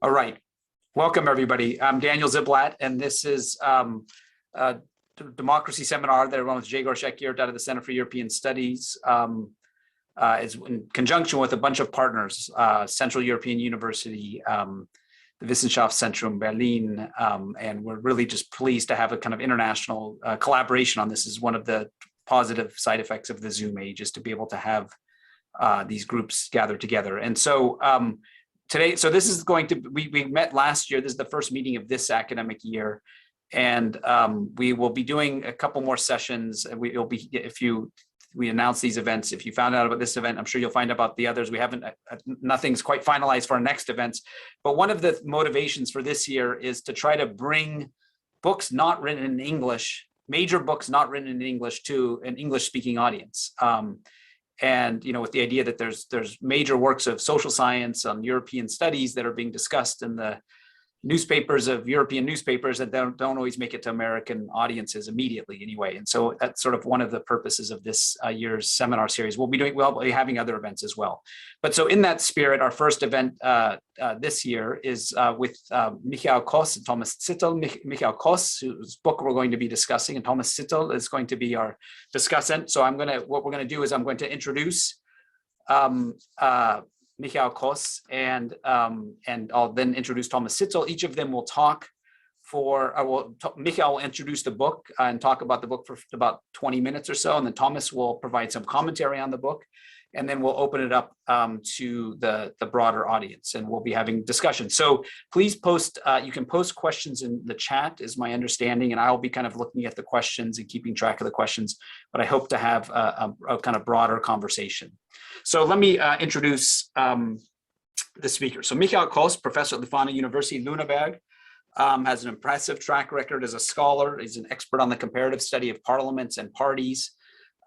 All right. Welcome, everybody. I'm Daniel Ziblatt, and this is a democracy seminar that I run with Jegor Shekir out of the Center for European Studies. Is in conjunction with a bunch of partners, Central European University, the Wissenschaftszentrum Berlin, and we're really just pleased to have a kind of international collaboration on this. Is one of the positive side effects of the Zoom age, is to be able to have these groups gather together. And so today, so this is going to, we met last year. This is the first meeting of this academic year. And we will be doing a couple more sessions. We'll be, we announce these events. If you found out about this event, I'm sure you'll find out about the others. We haven't, nothing's quite finalized for our next events. But one of the motivations for this year is to try to bring books not written in English, major books not written in English, to an English-speaking audience. And with the idea that there's major works of social science on European studies that are being discussed in the newspapers of European newspapers that don't always make it to American audiences immediately anyway. And so that's sort of one of the purposes of this year's seminar series. We'll be having other events as well. But so in that spirit, our first event this year is with Michael Koss and Thomas Zittel. Michael Koss, whose book we're going to be discussing, and Thomas Zittel is going to be our discussant. So what we're going to do is I'm going to introduce Michael Koss, and I'll then introduce Thomas Zittel. Each of them will talk for, Michael will introduce the book and talk about the book for about 20 minutes or so, and then Thomas will provide some commentary on the book, and then we'll open it up to the broader audience, and we'll be having discussion. So please post, you can post questions in the chat, is my understanding, and I'll be kind of looking at the questions and keeping track of the questions, but I hope to have a kind of broader conversation. So let me introduce the speaker. So Michael Koss, professor at Leuphana University, Lüneburg, has an impressive track record as a scholar. He's an expert on the comparative study of parliaments and parties.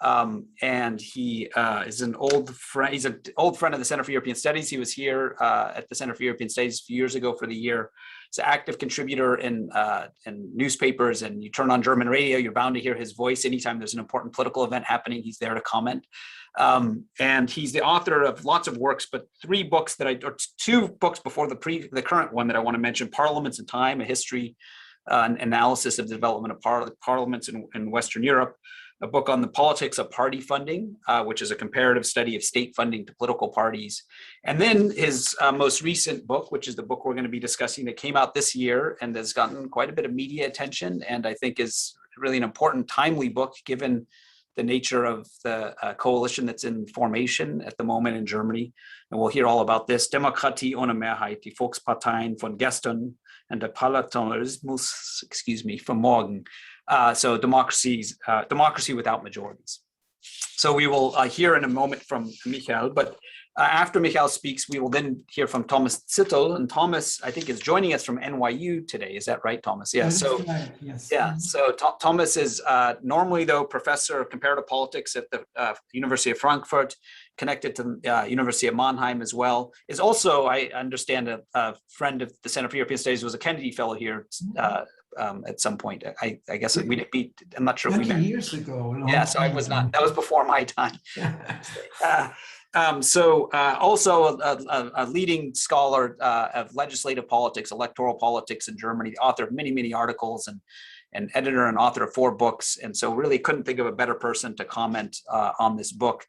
And he is an old friend. He's an old friend of the Center for European Studies. He was here at the Center for European Studies a few years ago for the year. He's an active contributor in newspapers, and you turn on German radio, you're bound to hear his voice. Anytime there's an important political event happening, he's there to comment. And he's the author of lots of works, but two books before the current one that I want to mention: Parliaments in Time, a history, an analysis of the development of parliaments in Western Europe. A book on the politics of party funding, which is a comparative study of state funding to political parties. And then his most recent book, which is the book we're going to be discussing, that came out this year and has gotten quite a bit of media attention, and I think is really an important, timely book given the nature of the coalition that's in formation at the moment in Germany. And we'll hear all about this. Demokratie ohne Mehrheit, die Volksparteien von gestern and der Parlamentarismus, von morgen. So democracy without majorities. So we will hear in a moment from Michael, but after Michael speaks, we will then hear from Thomas Zittel. And Thomas, I think, is joining us from NYU today. Is that right, Thomas? Yeah. So right, yes. Yeah. So Thomas is normally, though, professor of comparative politics at the University of Frankfurt, connected to University of Mannheim as well. Is also, I understand, a friend of the Center for European Studies, was a Kennedy Fellow here at some point. I guess we didn't meet. I'm not sure if we met years ago. Yeah, so I was not. That was before my time. Also a leading scholar of legislative politics, electoral politics in Germany, the author of many articles, and an editor and author of 4 books. And so really couldn't think of a better person to comment on this book.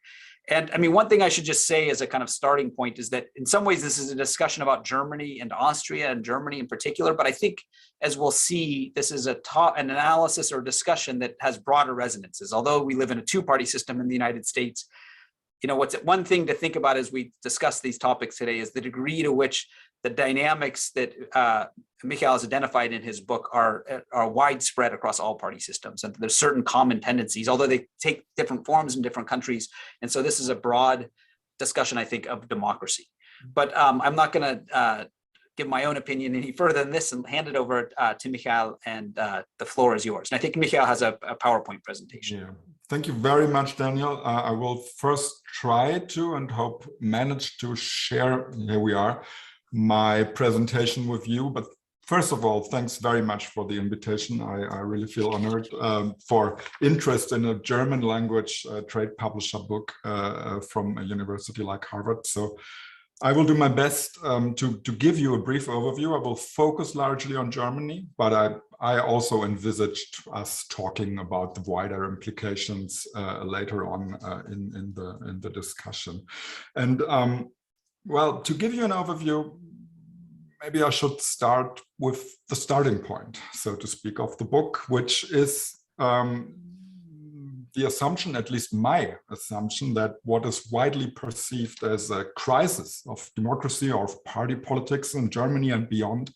And I mean, one thing I should just say as a kind of starting point is that in some ways this is a discussion about Germany and Austria, and Germany in particular, but I think, as we'll see, this is an analysis or discussion that has broader resonances. Although we live in a 2-party system in the United States, what's one thing to think about as we discuss these topics today is the degree to which the dynamics that Michael has identified in his book are widespread across all party systems. And there's certain common tendencies, although they take different forms in different countries. And so this is a broad discussion, I think, of democracy. But I'm not going to give my own opinion any further than this and hand it over to Michael, and the floor is yours. And I think Michael has a PowerPoint presentation. Yeah. Thank you very much, Daniel. I will first try to, and hope manage to, share, here we are, my presentation with you. But first of all, thanks very much for the invitation. I really feel honored for interest in a German language trade publisher book from a university like Harvard. So I will do my best to give you a brief overview. I will focus largely on Germany, but I also envisaged us talking about the wider implications later on in the discussion. And well, to give you an overview, maybe I should start with the starting point, so to speak, of the book, which is the assumption, at least my assumption, that what is widely perceived as a crisis of democracy or of party politics in Germany and beyond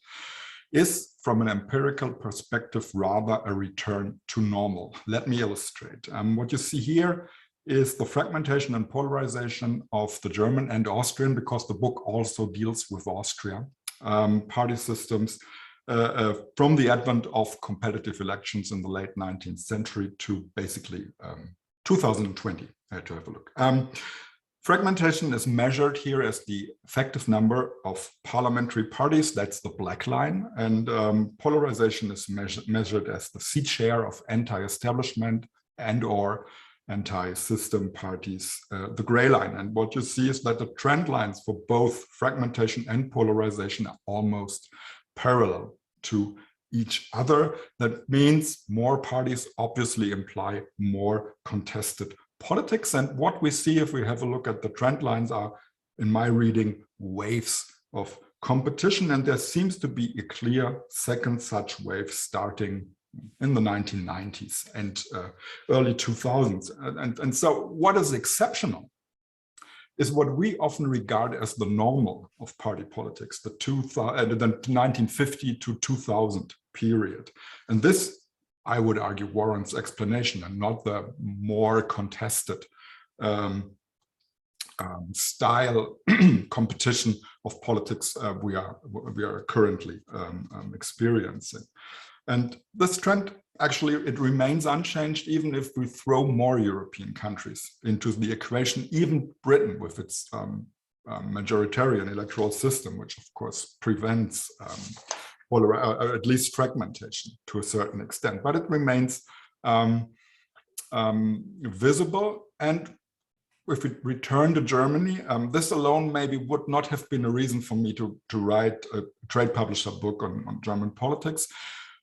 is, from an empirical perspective, rather a return to normal. Let me illustrate. What you see here is the fragmentation and polarization of the German and Austrian, because the book also deals with Austria, party systems from the advent of competitive elections in the late 19th century to basically 2020. I had to have a look. Fragmentation is measured here as the effective number of parliamentary parties, that's the black line, and polarization is measured as the seat share of anti-establishment and or anti-system parties, the gray line. And what you see is that the trend lines for both fragmentation and polarization are almost parallel to each other. That means more parties obviously imply more contested politics. And what we see, if we have a look at the trend lines, are, in my reading, waves of competition. And there seems to be a clear second such wave starting in the 1990s and early 2000s. And so what is exceptional is what we often regard as the normal of party politics, the 1950 to 2000 period. And this, I would argue, warrants explanation and not the more contested style competition of politics we are currently experiencing. And this trend, actually, it remains unchanged even if we throw more European countries into the equation, even Britain with its majoritarian electoral system, which of course prevents at least fragmentation to a certain extent, but it remains visible. And if we return to Germany, this alone maybe would not have been a reason for me to write a trade publisher book on German politics.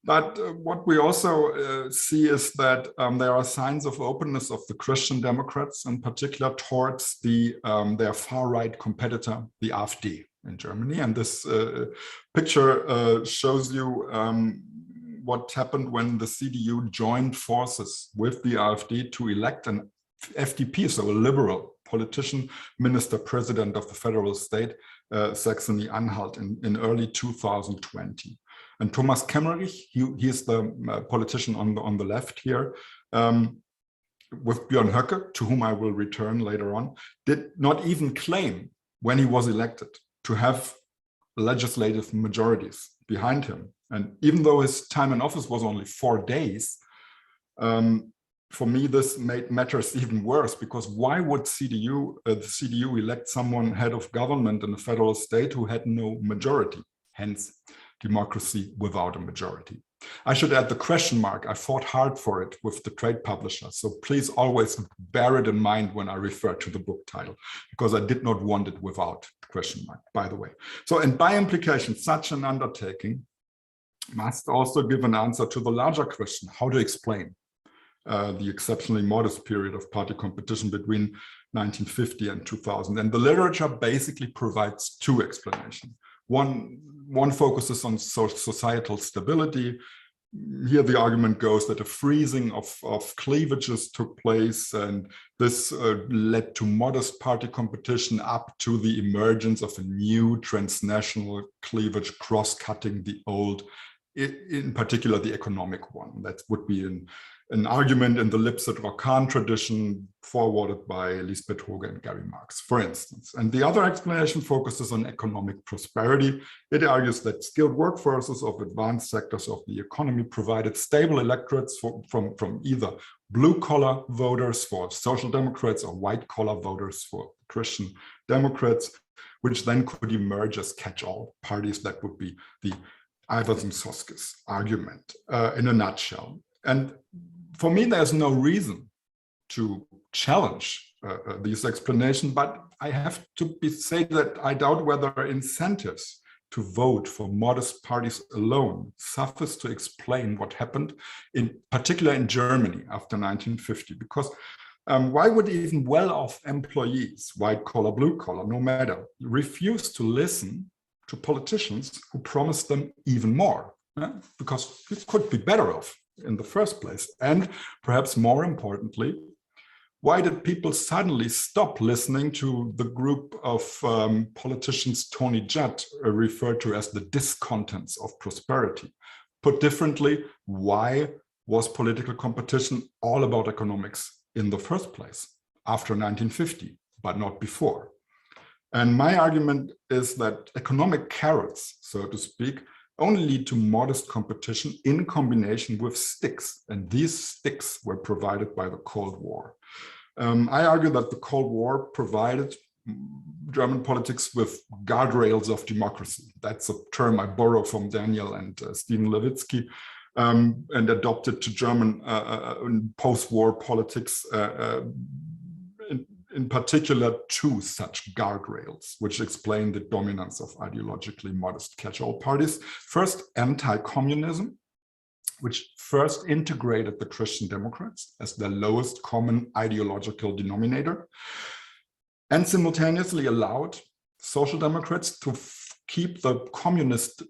But what we also see is that there are signs of openness of the Christian Democrats, in particular, towards their far-right competitor, the AfD in Germany. And this picture shows you what happened when the CDU joined forces with the AfD to elect an FDP, so a liberal politician, minister president of the federal state, Saxony-Anhalt, in early 2020. And Thomas Kemmerich, he is the politician on the left here, with Björn Höcke, to whom I will return later on, did not even claim, when he was elected, to have legislative majorities behind him. And even though his time in office was only 4 days, for me, this made matters even worse, because why would the CDU elect someone head of government in a federal state who had no majority? Hence, democracy without a majority. I should add the question mark. I fought hard for it with the trade publisher. So please always bear it in mind when I refer to the book title, because I did not want it without the question mark, by the way. So, and by implication, such an undertaking must also give an answer to the larger question, how to explain the exceptionally modest period of party competition between 1950 and 2000. And the literature basically provides two explanations. One focuses on societal stability. Here the argument goes that a freezing of cleavages took place, and this led to modest party competition up to the emergence of a new transnational cleavage cross-cutting the old, in particular the economic one. That would be an argument in the Lipset-Roccan tradition forwarded by Lisbeth Hoge and Gary Marx, for instance. And the other explanation focuses on economic prosperity. It argues that skilled workforces of advanced sectors of the economy provided stable electorates from either blue-collar voters for Social Democrats or white-collar voters for Christian Democrats, which then could emerge as catch-all parties. That would be the Iversen-Soskis argument in a nutshell. And for me, there's no reason to challenge these explanations, but I have to say that I doubt whether incentives to vote for modest parties alone suffice to explain what happened, in particular in Germany after 1950. Because why would even well-off employees, white collar, blue collar, no matter, refuse to listen to politicians who promised them even more? Because it could be better off in the first place. And perhaps more importantly, why did people suddenly stop listening to the group of politicians Tony Judd referred to as the discontents of prosperity? Put differently, why was political competition all about economics in the first place after 1950, but not before? And my argument is that economic carrots, so to speak, only lead to modest competition in combination with sticks. And these sticks were provided by the Cold War. I argue that the Cold War provided German politics with guardrails of democracy. That's a term I borrow from Daniel and Stephen Levitsky, and adopted to German post-war politics, in particular two such guardrails, which explain the dominance of ideologically modest catch-all parties. First, anti-communism, which first integrated the Christian Democrats as the lowest common ideological denominator, and simultaneously allowed Social Democrats to keep the communist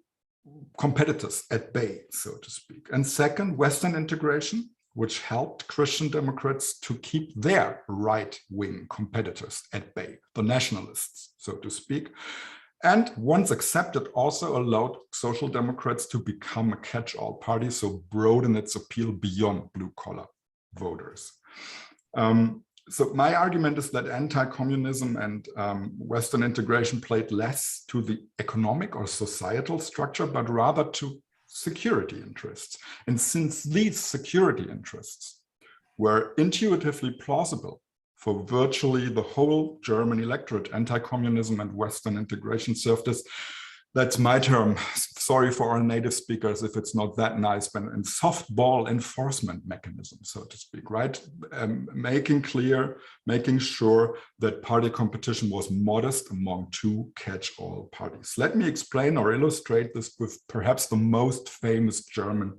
competitors at bay, so to speak. And second, Western integration, which helped Christian Democrats to keep their right-wing competitors at bay, the nationalists, so to speak. And once accepted, also allowed Social Democrats to become a catch-all party, so broaden its appeal beyond blue-collar voters. So my argument is that anti-communism and Western integration played less to the economic or societal structure, but rather to security interests. And since these security interests were intuitively plausible for virtually the whole German electorate, anti-communism and Western integration served as, that's my term, sorry for our native speakers if it's not that nice, but in softball enforcement mechanism, so to speak, right? Making clear, making sure that party competition was modest among two catch-all parties. Let me explain or illustrate this with perhaps the most famous German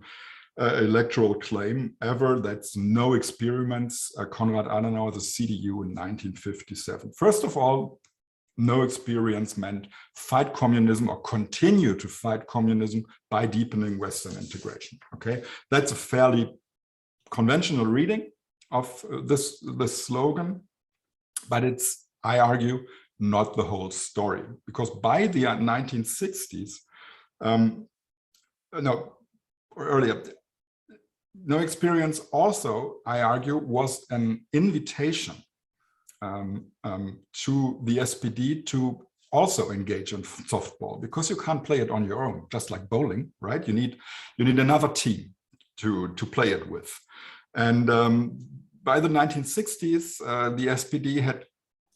electoral claim ever. That's no experiments, Konrad Adenauer, the CDU in 1957. First of all, no experience meant fight communism or continue to fight communism by deepening Western integration. Okay, that's a fairly conventional reading of this slogan, but it's, I argue, not the whole story, because by the 1960s, no, earlier, no experience also, I argue, was an invitation to the SPD to also engage in softball, because you can't play it on your own, just like bowling, right? You need another team to play it with. And by the 1960s, the SPD had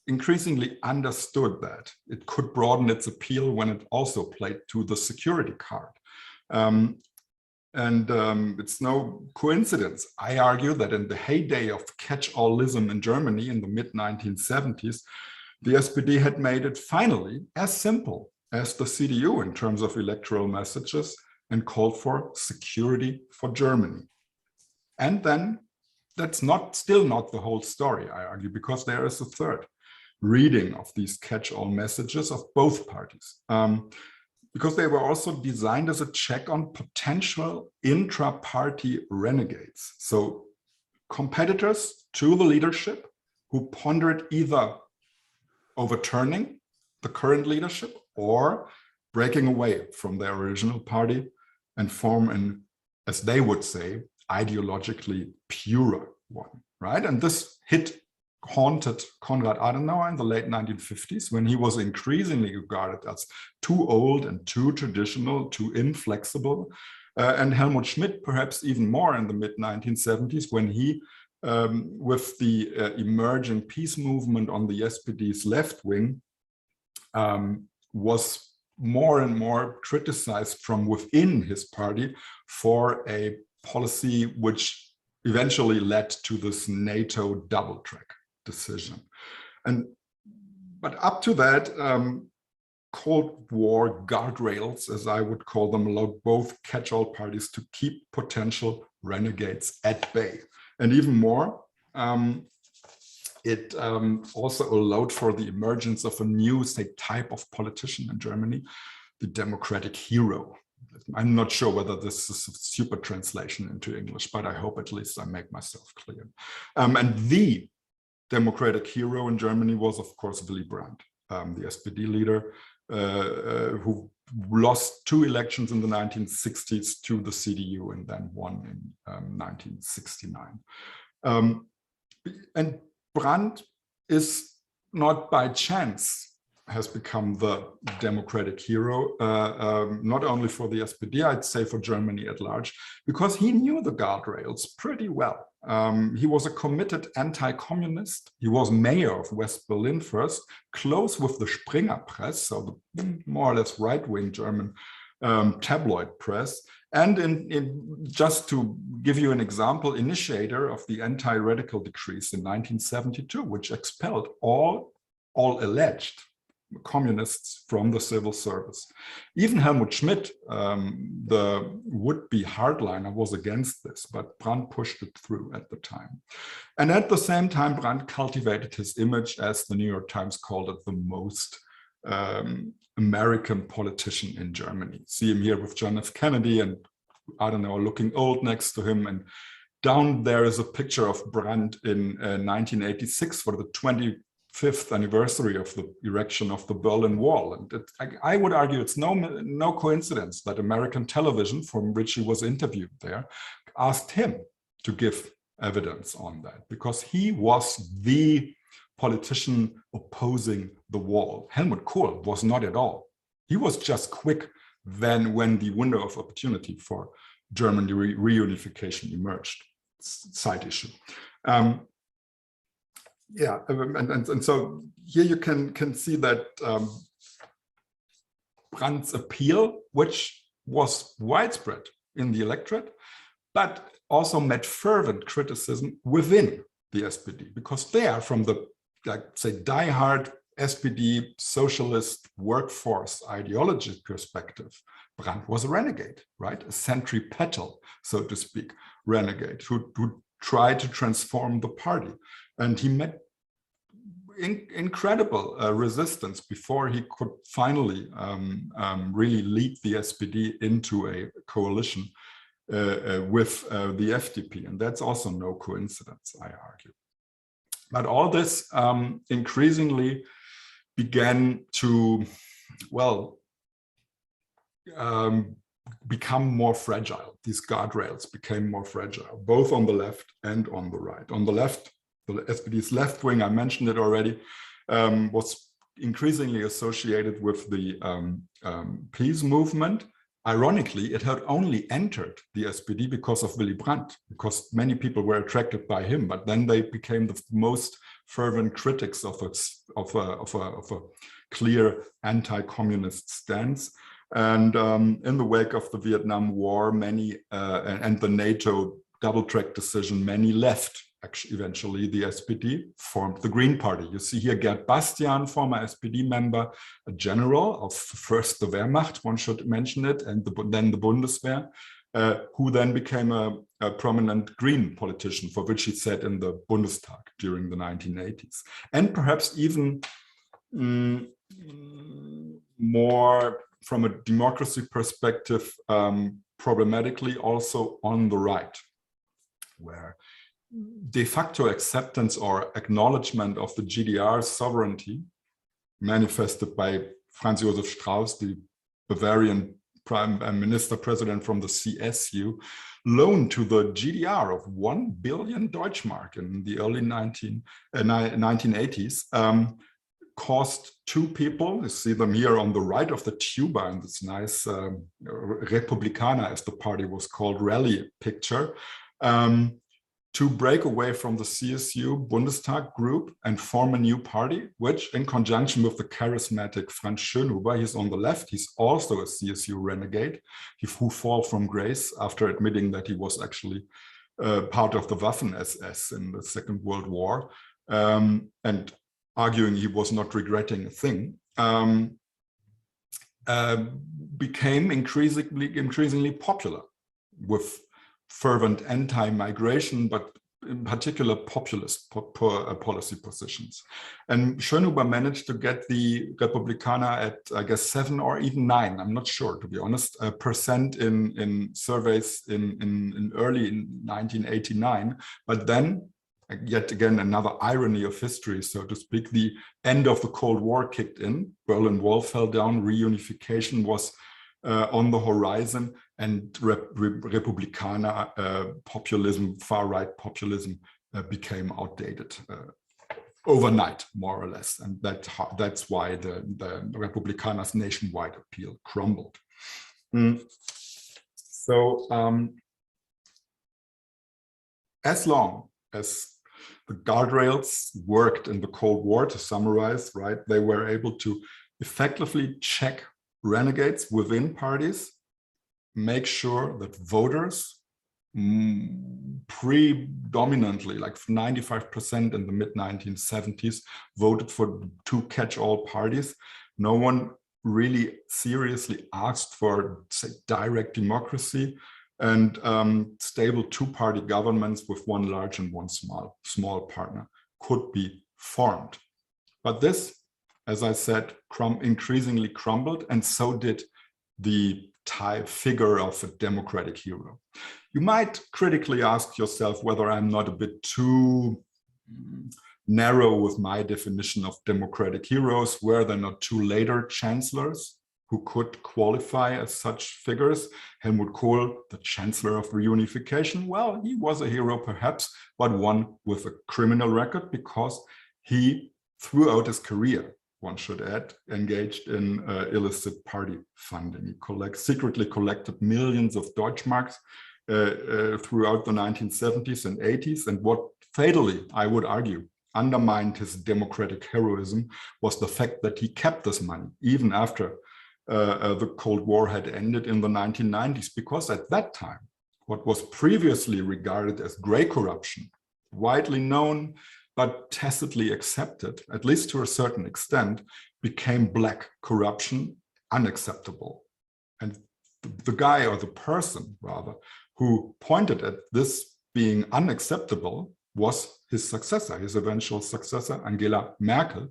increasingly understood that it could broaden its appeal when it also played to the security card. It's no coincidence, I argue, that in the heyday of catch-allism in Germany in the mid-1970s, the SPD had made it finally as simple as the CDU in terms of electoral messages and called for security for Germany. And then that's still not the whole story, I argue, because there is a third reading of these catch-all messages of both parties. Because they were also designed as a check on potential intra-party renegades. So competitors to the leadership who pondered either overturning the current leadership or breaking away from their original party and form an, as they would say, ideologically purer one, right? And this haunted Konrad Adenauer in the late 1950s, when he was increasingly regarded as too old and too traditional, too inflexible. And Helmut Schmidt, perhaps even more in the mid-1970s, when he, with the emerging peace movement on the SPD's left wing, was more and more criticized from within his party for a policy which eventually led to this NATO double track decision. And but up to that, Cold War guardrails, as I would call them, allowed both catch-all parties to keep potential renegades at bay. And even more, it also allowed for the emergence of a new, say, type of politician in Germany, the democratic hero. I'm not sure whether this is a super translation into English, but I hope at least I make myself clear. And the democratic hero in Germany was, of course, Willy Brandt, the SPD leader, who lost 2 elections in the 1960s to the CDU and then won in 1969. And Brandt is not by chance has become the democratic hero, not only for the SPD, I'd say for Germany at large, because he knew the guardrails pretty well. He was a committed anti-communist. He was mayor of West Berlin first, close with the Springer press, so the more or less right-wing German tabloid press. And just to give you an example, initiator of the anti-radical decrees in 1972, which expelled all alleged communists from the civil service. Even Helmut Schmidt, the would-be hardliner, was against this, but Brandt pushed it through at the time. And at the same time, Brandt cultivated his image, as the New York Times called it, the most American politician in Germany. See him here with John F. Kennedy and, I don't know, looking old next to him. And down there is a picture of Brandt in 1986 for the 25th anniversary of the erection of the Berlin Wall. And I would argue it's no coincidence that American television, from which he was interviewed there, asked him to give evidence on that, because he was the politician opposing the wall. Helmut Kohl was not at all. He was just quick then when the window of opportunity for German reunification emerged. Side issue. Yeah, and so here you can see that Brandt's appeal, which was widespread in the electorate, but also met fervent criticism within the SPD, because they are from the, like, say, diehard SPD socialist workforce ideology perspective. Brandt was a renegade, right? A centripetal, so to speak, renegade who tried to transform the party. And he met incredible resistance before he could finally really lead the SPD into a coalition with the FDP. And that's also no coincidence, I argue. But all this increasingly began to, well, become more fragile. These guardrails became more fragile, both on the left and on the right. On the left, the SPD's left wing, I mentioned it already, was increasingly associated with the peace movement. Ironically, it had only entered the SPD because of Willy Brandt, because many people were attracted by him, but then they became the most fervent critics of a clear anti-communist stance. And in the wake of the Vietnam War, many and the NATO double-track decision, many left. Actually, eventually, the SPD formed the Green Party. You see here Gerd Bastian, former SPD member, a general of first the Wehrmacht, one should mention it, and then the Bundeswehr, who then became a prominent Green politician, for which he sat in the Bundestag during the 1980s. And perhaps even more from a democracy perspective, problematically also on the right, where de facto acceptance or acknowledgement of the GDR's sovereignty, manifested by Franz Josef Strauß, the Bavarian prime minister president from the CSU, loaned to the GDR of 1 billion Deutschmark in the early 1980s, caused 2 people, you see them here on the right of the tuba in this nice Republikaner, as the party was called, rally picture, to break away from the CSU Bundestag group and form a new party, which, in conjunction with the charismatic Franz Schönhuber, he's on the left, he's also a CSU renegade, who fell from grace after admitting that he was actually part of the Waffen-SS in the Second World War. And arguing he was not regretting a thing, became increasingly popular with fervent anti-migration, but in particular populist policy positions. And Schönhuber managed to get the Republikaner at, I guess, 7 or even 9, I'm not sure, to be honest, percent in surveys in early 1989. But then, yet again, another irony of history, so to speak, the end of the Cold War kicked in, Berlin Wall fell down, reunification was on the horizon, and Republikaner populism, far-right populism became outdated overnight, more or less. And that's why the Republikaners' nationwide appeal crumbled. So as long as the guardrails worked in the Cold War, to summarize, right, they were able to effectively check renegades within parties, make sure that voters predominantly, like 95% in the mid-1970s, voted for two catch-all parties. No one really seriously asked for, say, direct democracy and stable two-party governments with one large and one small partner could be formed. But this, as I said, increasingly crumbled, and so did the figure of a democratic hero. You might critically ask yourself whether I'm not a bit too narrow with my definition of democratic heroes. Were there not two later chancellors who could qualify as such figures? Helmut Kohl, the chancellor of reunification, well, he was a hero perhaps, but one with a criminal record, because he, throughout his career, one should add, engaged in illicit party funding. He secretly collected millions of Deutschmarks throughout the 1970s and 80s. And what fatally, I would argue, undermined his democratic heroism was the fact that he kept this money, even after the Cold War had ended in the 1990s, because at that time, what was previously regarded as gray corruption, widely known, but tacitly accepted, at least to a certain extent, became black corruption, unacceptable. And the guy, or the person rather, who pointed at this being unacceptable was his successor, his eventual successor, Angela Merkel,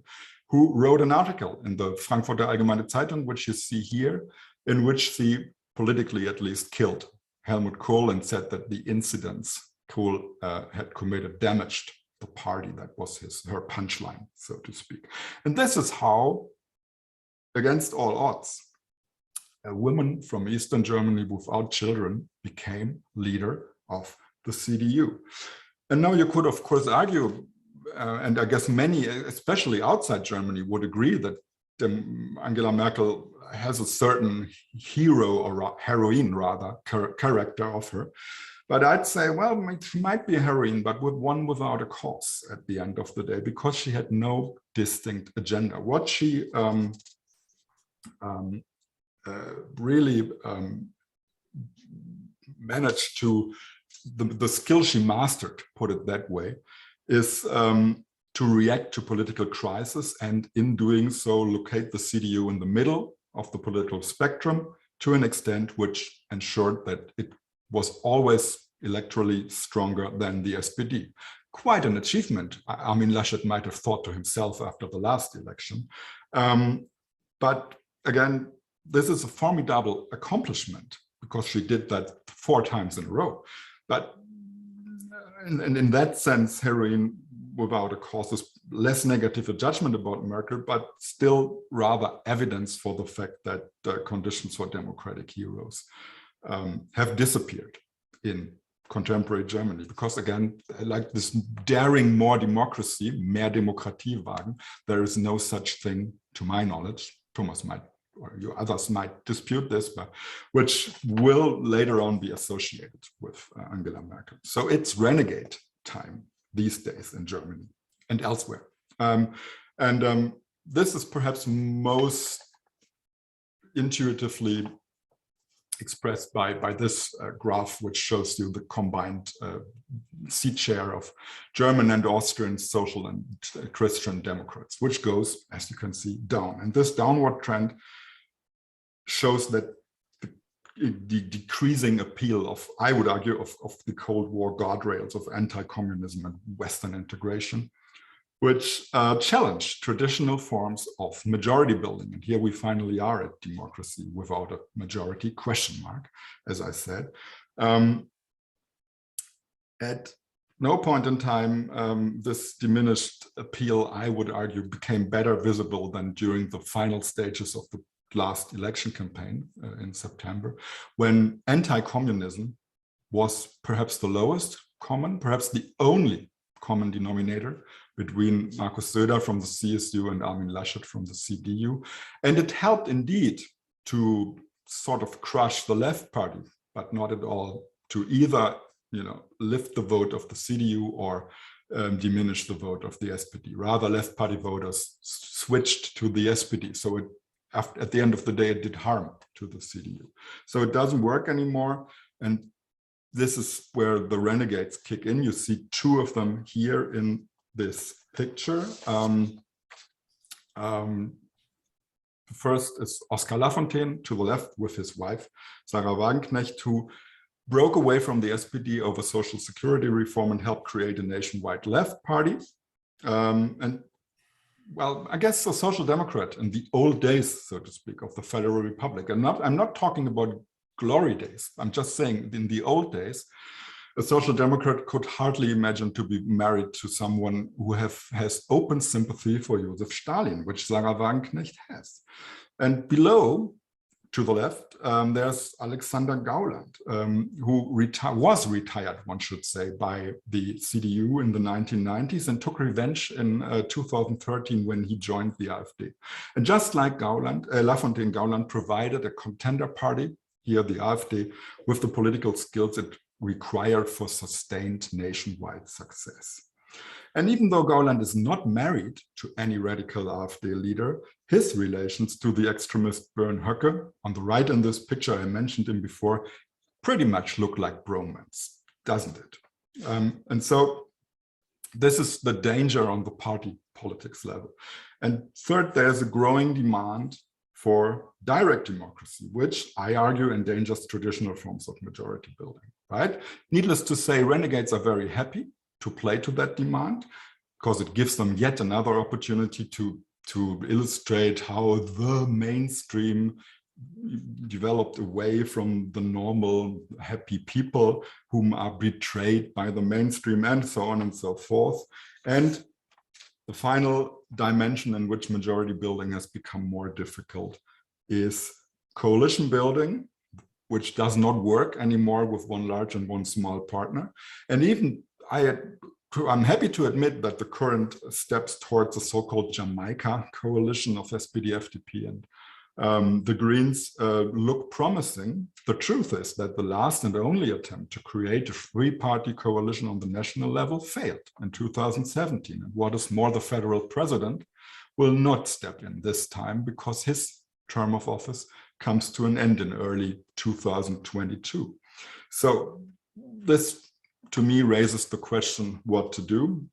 who wrote an article in the Frankfurter Allgemeine Zeitung, which you see here, in which she politically at least killed Helmut Kohl and said that the incidents Kohl had committed damaged the party. That was her punchline, so to speak. And this is how, against all odds, a woman from Eastern Germany without children became leader of the CDU. And now you could, of course, argue, and I guess many, especially outside Germany, would agree that Angela Merkel has a certain hero, or heroine rather, character of her. But I'd say, well, she might be a heroine, but one without a cause at the end of the day, because she had no distinct agenda. What she really managed to, the skill she mastered, put it that way, is to react to political crisis, and in doing so, locate the CDU in the middle of the political spectrum to an extent which ensured that it was always electorally stronger than the SPD. Quite an achievement. Armin Laschet might have thought to himself after the last election. But again, this is a formidable accomplishment, because she did that 4 times in a row. But in that sense, heroine without a cause is less negative a judgment about Merkel, but still rather evidence for the fact that the conditions for democratic heroes have disappeared in contemporary Germany. Because again, like this daring more democracy, mehr Demokratie wagen, there is no such thing, to my knowledge. Thomas might, or you others might dispute this, but which will later on be associated with Angela Merkel. So it's renegade time these days in Germany and elsewhere. This is perhaps most intuitively expressed by this graph, which shows you the combined seat share of German and Austrian social and Christian Democrats, which goes, as you can see, down. And this downward trend shows that the decreasing appeal of, I would argue, of the Cold War guardrails of anti-communism and Western integration, which challenge traditional forms of majority building. And here we finally are at democracy without a majority, question mark, as I said. At no point in time, this diminished appeal, I would argue, became better visible than during the final stages of the last election campaign in September, when anti-communism was perhaps the lowest common, perhaps the only common denominator between Markus Söder from the CSU and Armin Laschet from the CDU. And it helped indeed to sort of crush the left party, but not at all to either, lift the vote of the CDU or diminish the vote of the SPD. Rather, left party voters switched to the SPD. So at the end of the day, it did harm to the CDU. So it doesn't work anymore. And this is where the renegades kick in. You see two of them here in this picture. The first is Oskar Lafontaine to the left with his wife, Sarah Wagenknecht, who broke away from the SPD over social security reform and helped create a nationwide left party. And well, I guess a social democrat in the old days, so to speak, of the Federal Republic. And I'm not talking about glory days. I'm just saying in the old days, a social democrat could hardly imagine to be married to someone who has open sympathy for Joseph Stalin, which Sarah Wagenknecht has. And below, to the left, there's Alexander Gauland, who was retired, one should say, by the CDU in the 1990s and took revenge in 2013 when he joined the AfD. And just like Gauland, Lafontaine, Gauland provided a contender party, here the AfD, with the political skills it required for sustained nationwide success. And even though Gauland is not married to any radical AfD leader, his relations to the extremist Bernd Höcke, on the right in this picture, I mentioned him before, pretty much look like bromance, doesn't it? And so this is the danger on the party politics level. And third, there's a growing demand for direct democracy, which I argue endangers traditional forms of majority building, right? Needless to say, renegades are very happy to play to that demand, because it gives them yet another opportunity to illustrate how the mainstream developed away from the normal happy people whom are betrayed by the mainstream, and so on and so forth. And the final dimension in which majority building has become more difficult is coalition building, which does not work anymore with one large and one small partner. And even I'm happy to admit that the current steps towards the so-called Jamaica coalition of SPD, FDP, and the Greens look promising. The truth is that the last and only attempt to create a three-party coalition on the national level failed in 2017. And what is more, the federal president will not step in this time because his term of office comes to an end in early 2022. So this, to me, raises the question what to do.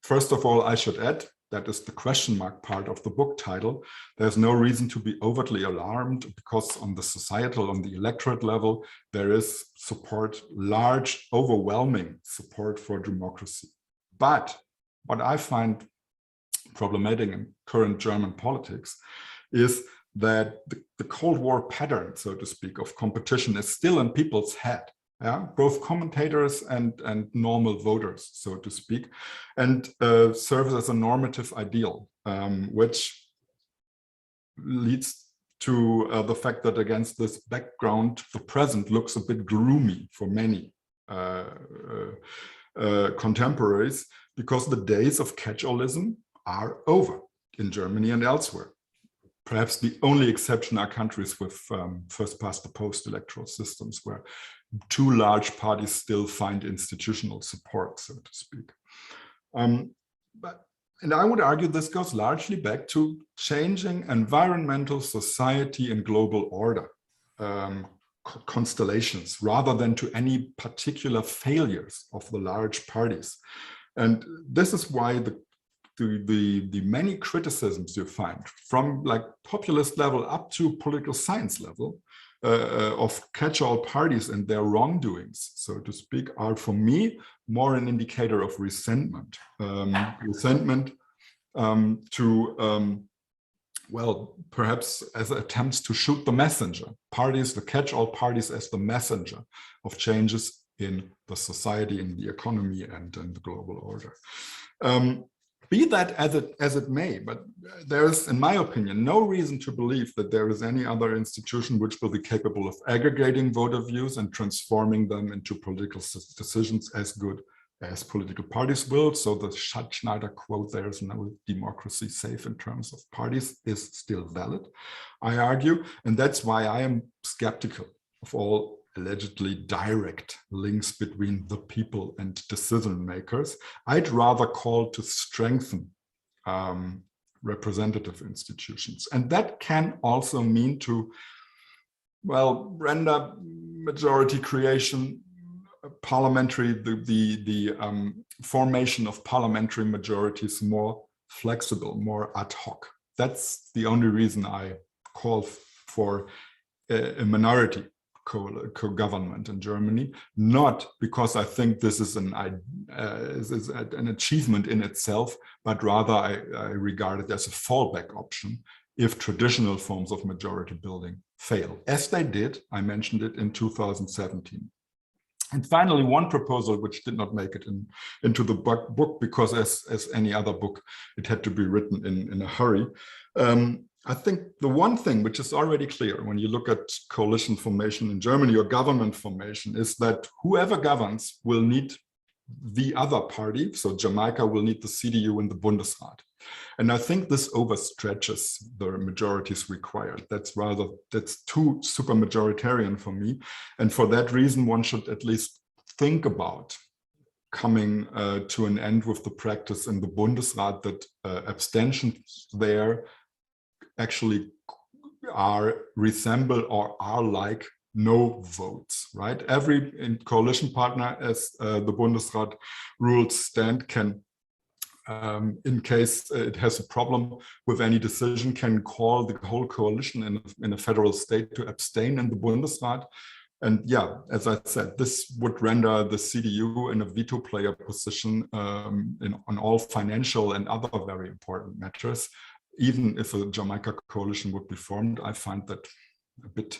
First of all, I should add, that is the question mark part of the book title. There's no reason to be overtly alarmed because on the societal, on the electorate level, there is support, large, overwhelming support for democracy. But what I find problematic in current German politics is that the Cold War pattern, so to speak, of competition is still in people's head. Yeah, both commentators and normal voters, so to speak, and serves as a normative ideal, which leads to the fact that against this background, the present looks a bit gloomy for many contemporaries, because the days of catch-allism are over in Germany and elsewhere. Perhaps the only exception are countries with first-past-the-post electoral systems, where two large parties still find institutional support, so to speak. And I would argue this goes largely back to changing environmental, society, and global order. constellations rather than to any particular failures of the large parties. And this is why the many criticisms you find from like populist level up to political science level of catch-all parties and their wrongdoings, so to speak, are for me more an indicator of resentment. Well, perhaps as attempts to shoot the messenger. Parties, the catch-all parties as the messenger of changes in the society, in the economy, and in the global order. Be that as it may, but there is, in my opinion, no reason to believe that there is any other institution which will be capable of aggregating voter views and transforming them into political decisions as good as political parties will. So the Schneider quote, "There is no democracy safe in terms of parties," is still valid, I argue. And that's why I am skeptical of all allegedly direct links between the people and decision makers. I'd rather call to strengthen representative institutions. And that can also mean to, well, render majority creation, parliamentary, the formation of parliamentary majorities more flexible, more ad hoc. That's the only reason I call for a minority co-government in Germany, not because I think this is an achievement in itself, but rather I regard it as a fallback option if traditional forms of majority building fail, as they did, I mentioned it, in 2017. And finally, one proposal which did not make it into the book because as any other book, it had to be written in a hurry. I think the one thing which is already clear when you look at coalition formation in Germany or government formation is that whoever governs will need the other party. So Jamaica will need the CDU in the Bundesrat. And I think this overstretches the majorities required. That's too super majoritarian for me. And for that reason, one should at least think about coming to an end with the practice in the Bundesrat that abstentions there actually resemble or are like no votes, right? Every coalition partner, as the Bundesrat rules stand, can, in case it has a problem with any decision, can call the whole coalition in a federal state to abstain in the Bundesrat. And yeah, as I said, this would render the CDU in a veto player position on all financial and other very important matters. Even if a Jamaica coalition would be formed, I find that a bit,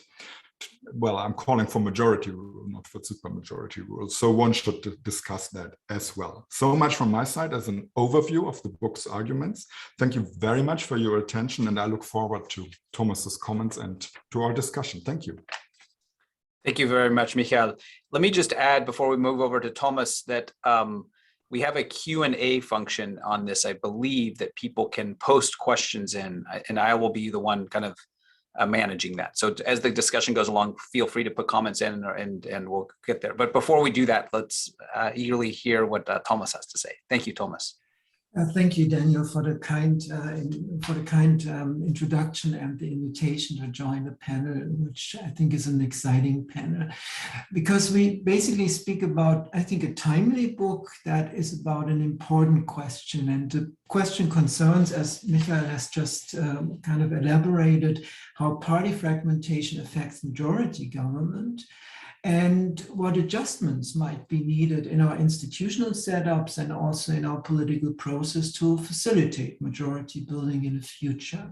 well, I'm calling for majority rule, not for supermajority rule. So one should discuss that as well. So much from my side as an overview of the book's arguments. Thank you very much for your attention, and I look forward to Thomas's comments and to our discussion. Thank you. Thank you very much, Michael. Let me just add before we move over to Thomas that we have a Q&A function on this. I believe that people can post questions in, and I will be the one kind of managing that. So as the discussion goes along, feel free to put comments in and we'll get there. But before we do that, let's eagerly hear what Thomas has to say. Thank you, Thomas. Thank you, Daniel, for the kind introduction and the invitation to join the panel, which I think is an exciting panel, because we basically speak about, I think, a timely book that is about an important question. And the question concerns, as Michael has just kind of elaborated, how party fragmentation affects majority government, and what adjustments might be needed in our institutional setups and also in our political process to facilitate majority building in the future.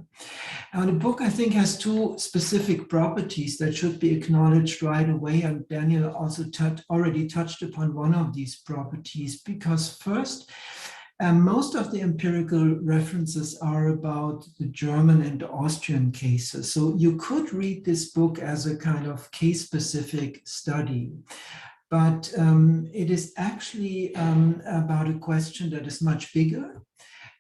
And the book, I think, has two specific properties that should be acknowledged right away, and Daniel also already touched upon one of these properties, because first, most of the empirical references are about the German and Austrian cases. So you could read this book as a kind of case-specific study, but it is actually about a question that is much bigger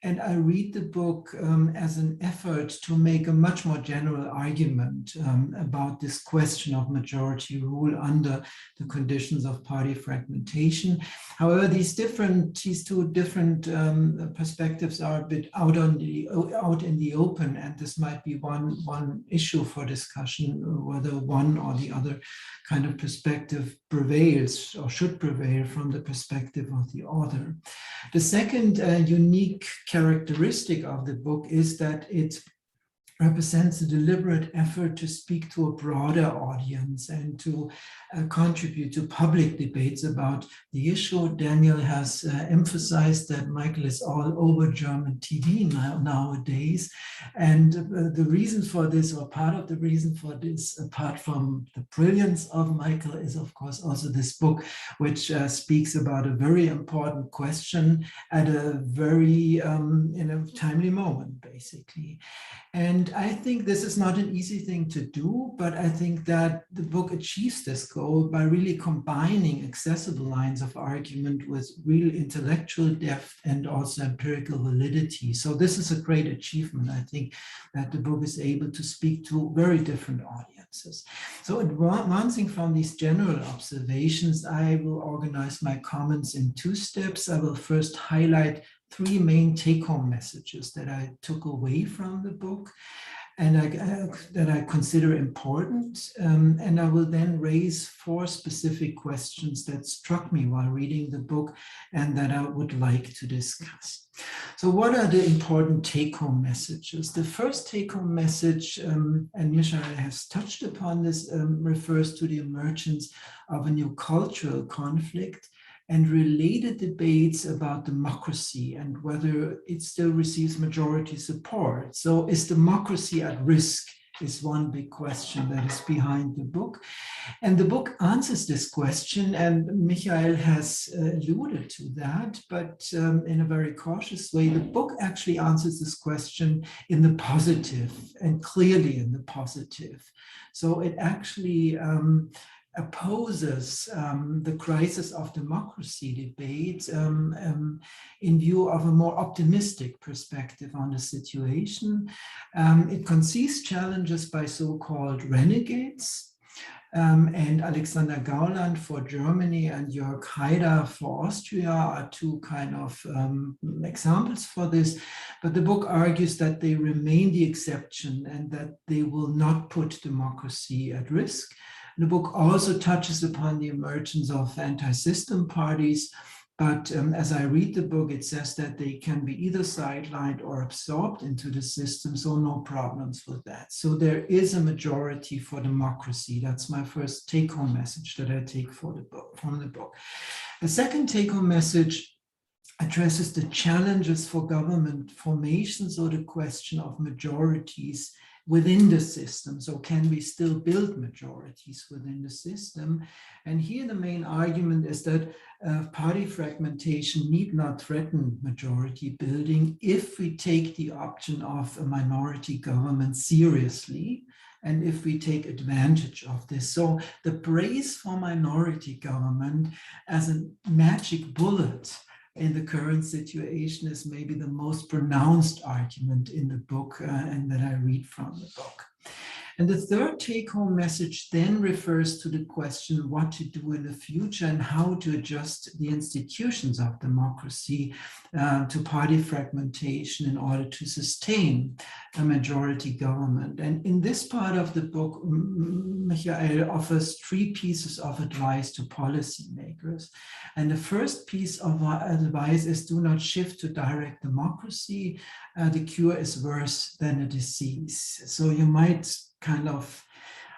And I read the book as an effort to make a much more general argument about this question of majority rule under the conditions of party fragmentation. However, these two different perspectives are a bit out in the open, and this might be one issue for discussion, whether one or the other kind of perspective prevails or should prevail from the perspective of the author. The second unique characteristic of the book is that it represents a deliberate effort to speak to a broader audience and to contribute to public debates about the issue. Daniel has emphasized that Michael is all over German TV nowadays. And the reason for this, or part of the reason for this, apart from the brilliance of Michael, is of course also this book, which speaks about a very important question at a very in a timely moment, basically. And I think this is not an easy thing to do, but I think that the book achieves this goal by really combining accessible lines of argument with real intellectual depth and also empirical validity. So this is a great achievement. I think that the book is able to speak to very different audiences. So advancing from these general observations, I will organize my comments in two steps. I will first highlight three main take-home messages that I took away from the book and that I consider important. And I will then raise four specific questions that struck me while reading the book and that I would like to discuss. So what are the important take-home messages? The first take-home message, and Michael has touched upon this, refers to the emergence of a new cultural conflict and related debates about democracy and whether it still receives majority support. So is democracy at risk is one big question that is behind the book. And the book answers this question, and Michael has alluded to that, but in a very cautious way. The book actually answers this question in the positive, and clearly in the positive. So it actually opposes the crisis of democracy debate in view of a more optimistic perspective on the situation. It conceives challenges by so-called renegades, and Alexander Gauland for Germany and Jörg Haider for Austria are two kind of examples for this. But the book argues that they remain the exception and that they will not put democracy at risk. The book also touches upon the emergence of anti-system parties, but as I read the book, it says that they can be either sidelined or absorbed into the system, so no problems with that. So there is a majority for democracy. That's my first take-home message that I take from the book. The second take-home message addresses the challenges for government formation, so the question of majorities within the system. So can we still build majorities within the system? And here the main argument is that party fragmentation need not threaten majority building if we take the option of a minority government seriously, and if we take advantage of this. So the praise for minority government as a magic bullet in the current situation is maybe the most pronounced argument in the book and that I read from the book. And the third take-home message then refers to the question what to do in the future and how to adjust the institutions of democracy to party fragmentation in order to sustain a majority government. And in this part of the book, Michael offers three pieces of advice to policymakers. And the first piece of advice is do not shift to direct democracy. The cure is worse than a disease. So you might kind of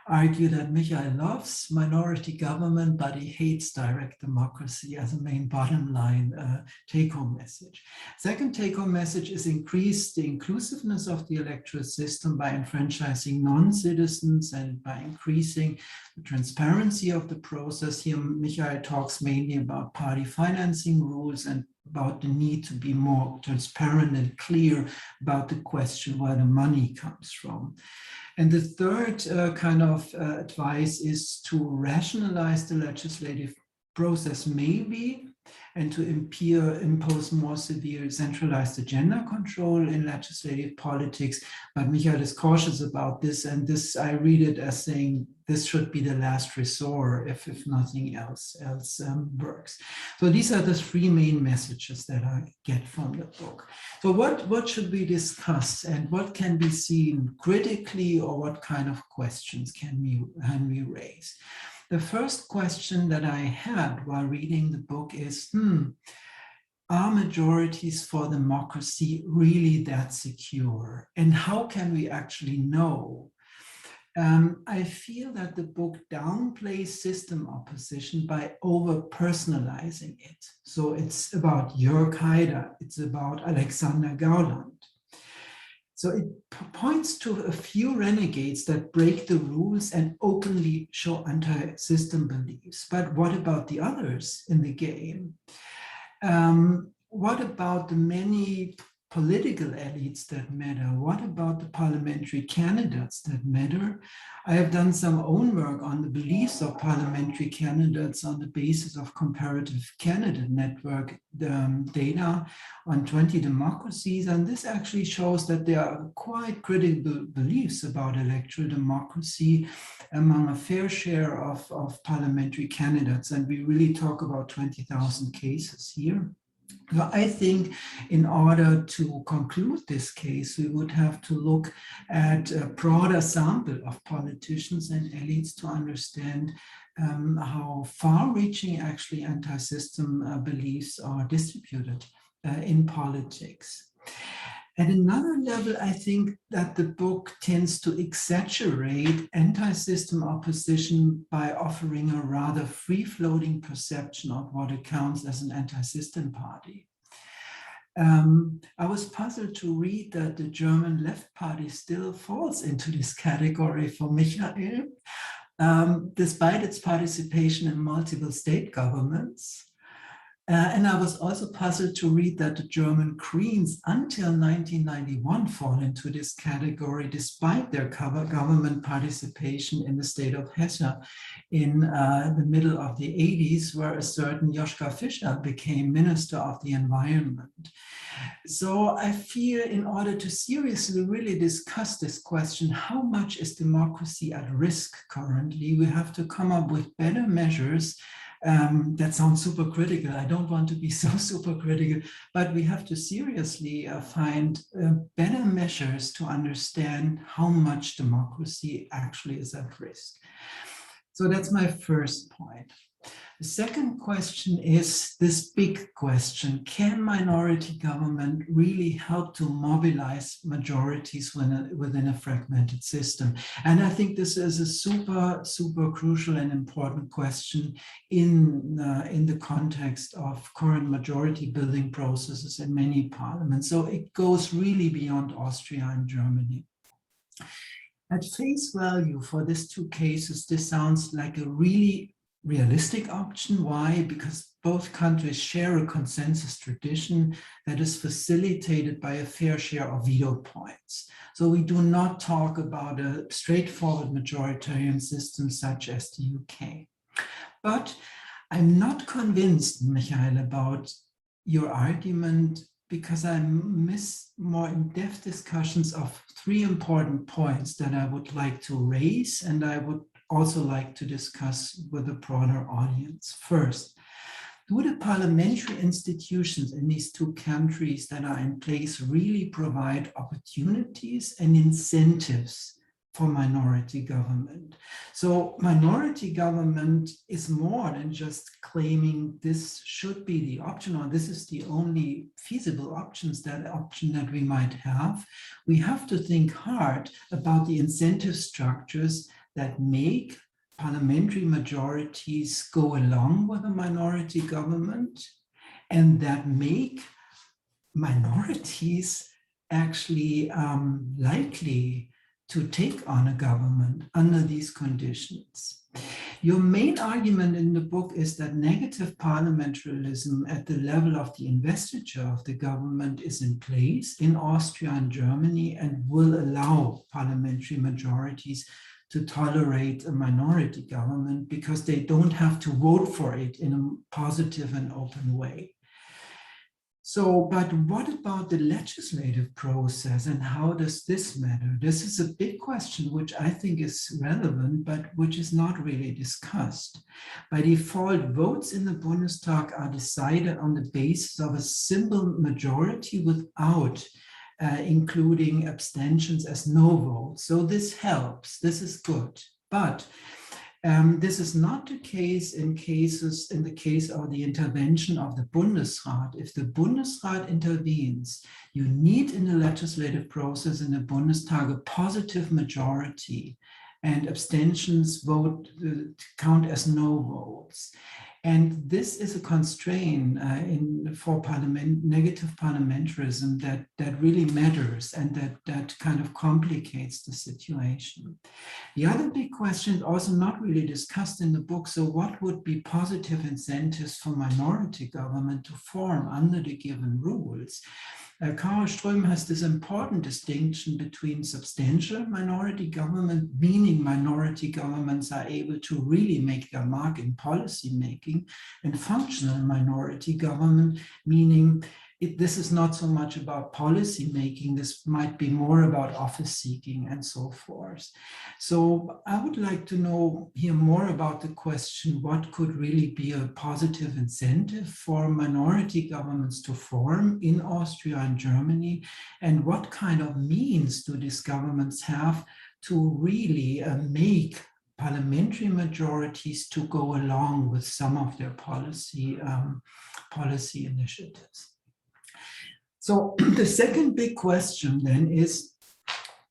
argue that Michael loves minority government, but he hates direct democracy as a main bottom line take-home message. Second take-home message is increase the inclusiveness of the electoral system by enfranchising non-citizens and by increasing the transparency of the process. Here, Michael talks mainly about party financing rules and about the need to be more transparent and clear about the question where the money comes from. And the third kind of advice is to rationalize the legislative process maybe, and to impose more severe centralized agenda control in legislative politics. But Michael is cautious about this, and this I read it as saying this should be the last resort if nothing else works. So these are the three main messages that I get from the book. So what should we discuss, and what can be seen critically, or what kind of questions can we raise? The first question that I had while reading the book is, are majorities for democracy really that secure? And how can we actually know? I feel that the book downplays system opposition by over-personalizing it. So it's about Jörg Haider, it's about Alexander Gauland. So it points to a few renegades that break the rules and openly show anti-system beliefs. But what about the others in the game? What about the many political elites that matter? What about the parliamentary candidates that matter? I have done some own work on the beliefs of parliamentary candidates on the basis of comparative candidate network data on 20 democracies. And this actually shows that there are quite critical beliefs about electoral democracy among a fair share of parliamentary candidates. And we really talk about 20,000 cases here. So I think in order to conclude this case, we would have to look at a broader sample of politicians and elites to understand how far-reaching actually anti-system beliefs are distributed in politics. At another level, I think that the book tends to exaggerate anti-system opposition by offering a rather free-floating perception of what accounts as an anti-system party. I was puzzled to read that the German left party still falls into this category for Michael, despite its participation in multiple state governments. And I was also puzzled to read that the German Greens until 1991 fall into this category despite their government participation in the state of Hesse in the middle of the 80s, where a certain Joschka Fischer became Minister of the Environment. So I feel in order to seriously really discuss this question, how much is democracy at risk currently, we have to come up with better measures. That sounds super critical. I don't want to be so super critical, but we have to seriously find better measures to understand how much democracy actually is at risk. So that's my first point. The second question is this big question: can minority government really help to mobilize majorities within a fragmented system? And I think this is a super, super crucial and important question in the context of current majority building processes in many parliaments. So it goes really beyond Austria and Germany. At face value for these two cases, this sounds like a really realistic option. Why? Because both countries share a consensus tradition that is facilitated by a fair share of veto points. So we do not talk about a straightforward majoritarian system such as the UK. But I'm not convinced, Michael, about your argument, because I miss more in-depth discussions of three important points that I would like to raise, and I would also like to discuss with a broader audience. First, do the parliamentary institutions in these two countries that are in place really provide opportunities and incentives for minority government? So minority government is more than just claiming this should be the option, or this is the only feasible option that we might have. We have to think hard about the incentive structures that make parliamentary majorities go along with a minority government, and that make minorities actually likely to take on a government under these conditions. Your main argument in the book is that negative parliamentarism at the level of the investiture of the government is in place in Austria and Germany and will allow parliamentary majorities to tolerate a minority government because they don't have to vote for it in a positive and open way. So, but what about the legislative process and how does this matter? This is a big question, which I think is relevant, but which is not really discussed. By default, votes in the Bundestag are decided on the basis of a simple majority without including abstentions as no votes. So this helps, this is good. But this is not the case in the case of the intervention of the Bundesrat. If the Bundesrat intervenes, you need in the legislative process in the Bundestag a positive majority, and abstentions count as no votes. And this is a constraint for negative parliamentarism that really matters and that kind of complicates the situation. The other big question, also not really discussed in the book, so what would be positive incentives for minority government to form under the given rules? Karl Ström has this important distinction between substantial minority government, meaning minority governments are able to really make their mark in policy making, and functional minority government, meaning this is not so much about policy making, this might be more about office seeking and so forth. So I would like to hear more about the question, what could really be a positive incentive for minority governments to form in Austria and Germany, and what kind of means do these governments have to really make parliamentary majorities to go along with some of their policy initiatives. So the second big question then is,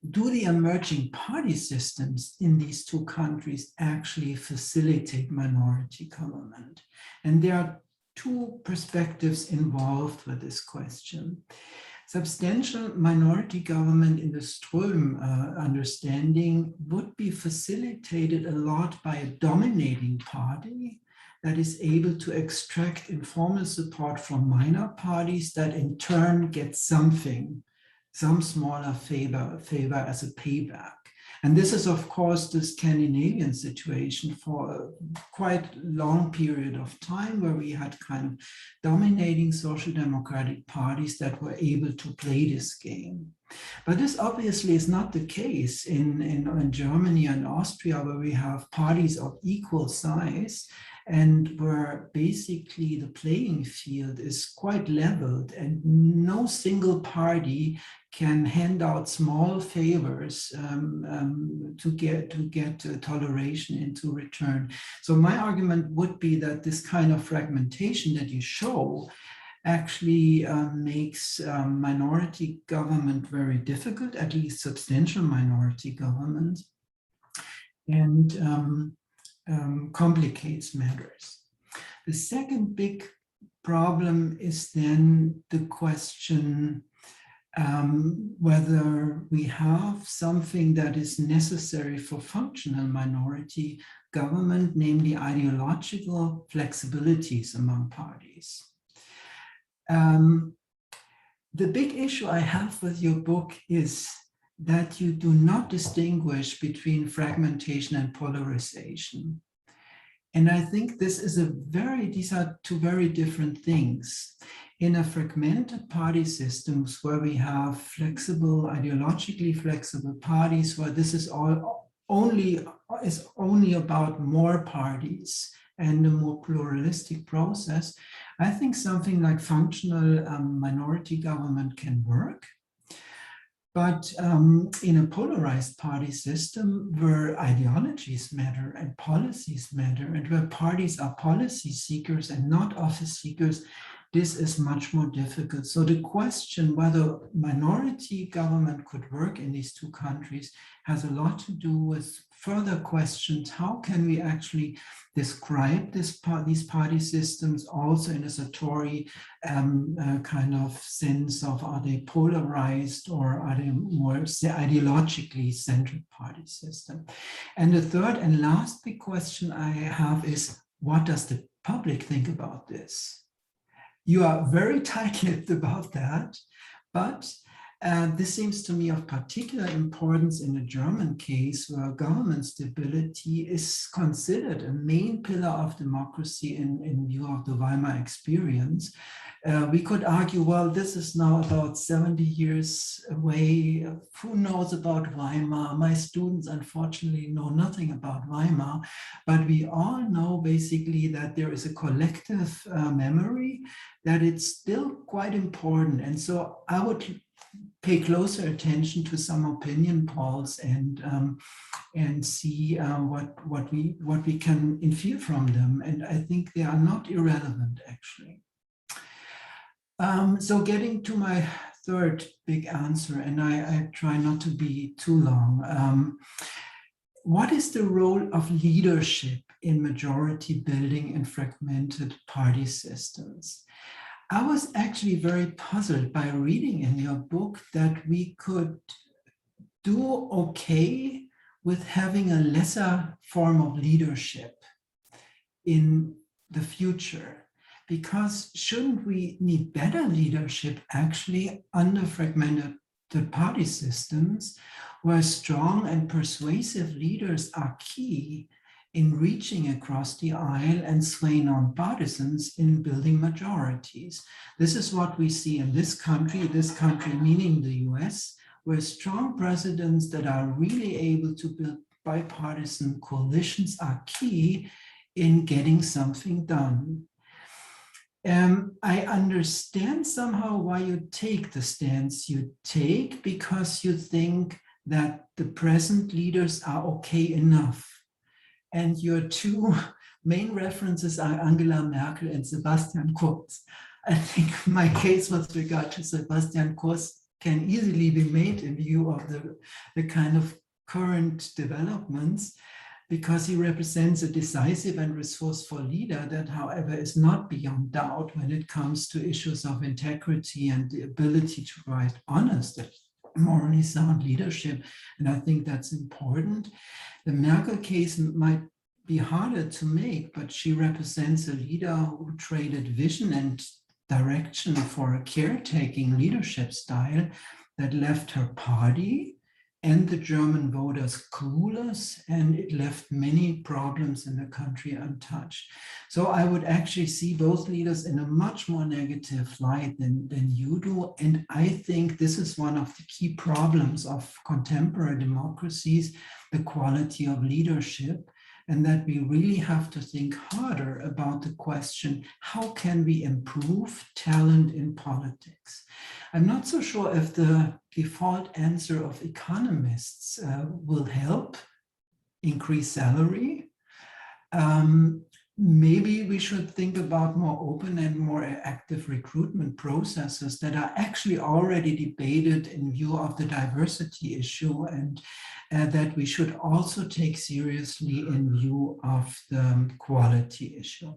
do the emerging party systems in these two countries actually facilitate minority government? And there are two perspectives involved with this question. Substantial minority government in the Ström understanding would be facilitated a lot by a dominating party that is able to extract informal support from minor parties that in turn get something, some smaller favor as a payback. And this is, of course, the Scandinavian situation for a quite long period of time, where we had kind of dominating social democratic parties that were able to play this game. But this obviously is not the case in Germany and Austria, where we have parties of equal size and where basically the playing field is quite leveled, and no single party can hand out small favors to get toleration into return. So my argument would be that this kind of fragmentation that you show actually makes minority government very difficult, at least substantial minority government, and complicates matters. The second big problem is then the question whether we have something that is necessary for functional minority government, namely ideological flexibilities among parties. The big issue I have with your book is that you do not distinguish between fragmentation and polarization. And I think these are two very different things. In a fragmented party systems where we have ideologically flexible parties, where this is only about more parties and a more pluralistic process, I think something like functional minority government can work. But in a polarized party system where ideologies matter and policies matter, and where parties are policy seekers and not office seekers, this is much more difficult. So the question whether minority government could work in these two countries has a lot to do with further questions. How can we actually describe these party systems also in a Sartori kind of sense of, are they polarized or are they more ideologically centered party system? And the third and last big question I have is, what does the public think about this? You are very tight-lipped about that, but This seems to me of particular importance in the German case, where government stability is considered a main pillar of democracy in view of the Weimar experience. We could argue, well, this is now about 70 years away. Who knows about Weimar? My students, unfortunately, know nothing about Weimar, but we all know basically that there is a collective memory, that it's still quite important. And so I would pay closer attention to some opinion polls and see what we can infer from them. And I think they are not irrelevant, actually. So getting to my third big answer, and I try not to be too long. What is the role of leadership in majority building in fragmented party systems? I was actually very puzzled by reading in your book that we could do okay with having a lesser form of leadership in the future, because shouldn't we need better leadership actually under fragmented party systems, where strong and persuasive leaders are key in reaching across the aisle and swaying non-partisans in building majorities. This is what we see in this country meaning the US, where strong presidents that are really able to build bipartisan coalitions are key in getting something done. I understand somehow why you take the stance you take, because you think that the present leaders are okay enough. And your two main references are Angela Merkel and Sebastian Kurz. I think my case with regard to Sebastian Kurz can easily be made in view of the kind of current developments, because he represents a decisive and resourceful leader that, however, is not beyond doubt when it comes to issues of integrity and the ability to provide honest, morally sound leadership. And I think that's important. The Merkel case might be harder to make, but she represents a leader who traded vision and direction for a caretaking leadership style that left her party and the German voters clueless, and it left many problems in the country untouched. So I would actually see both leaders in a much more negative light than you do. And I think this is one of the key problems of contemporary democracies, the quality of leadership, and that we really have to think harder about the question, how can we improve talent in politics? I'm not so sure if the default answer of economists will help increase salary. Maybe we should think about more open and more active recruitment processes that are actually already debated in view of the diversity issue, and that we should also take seriously in view of the quality issue.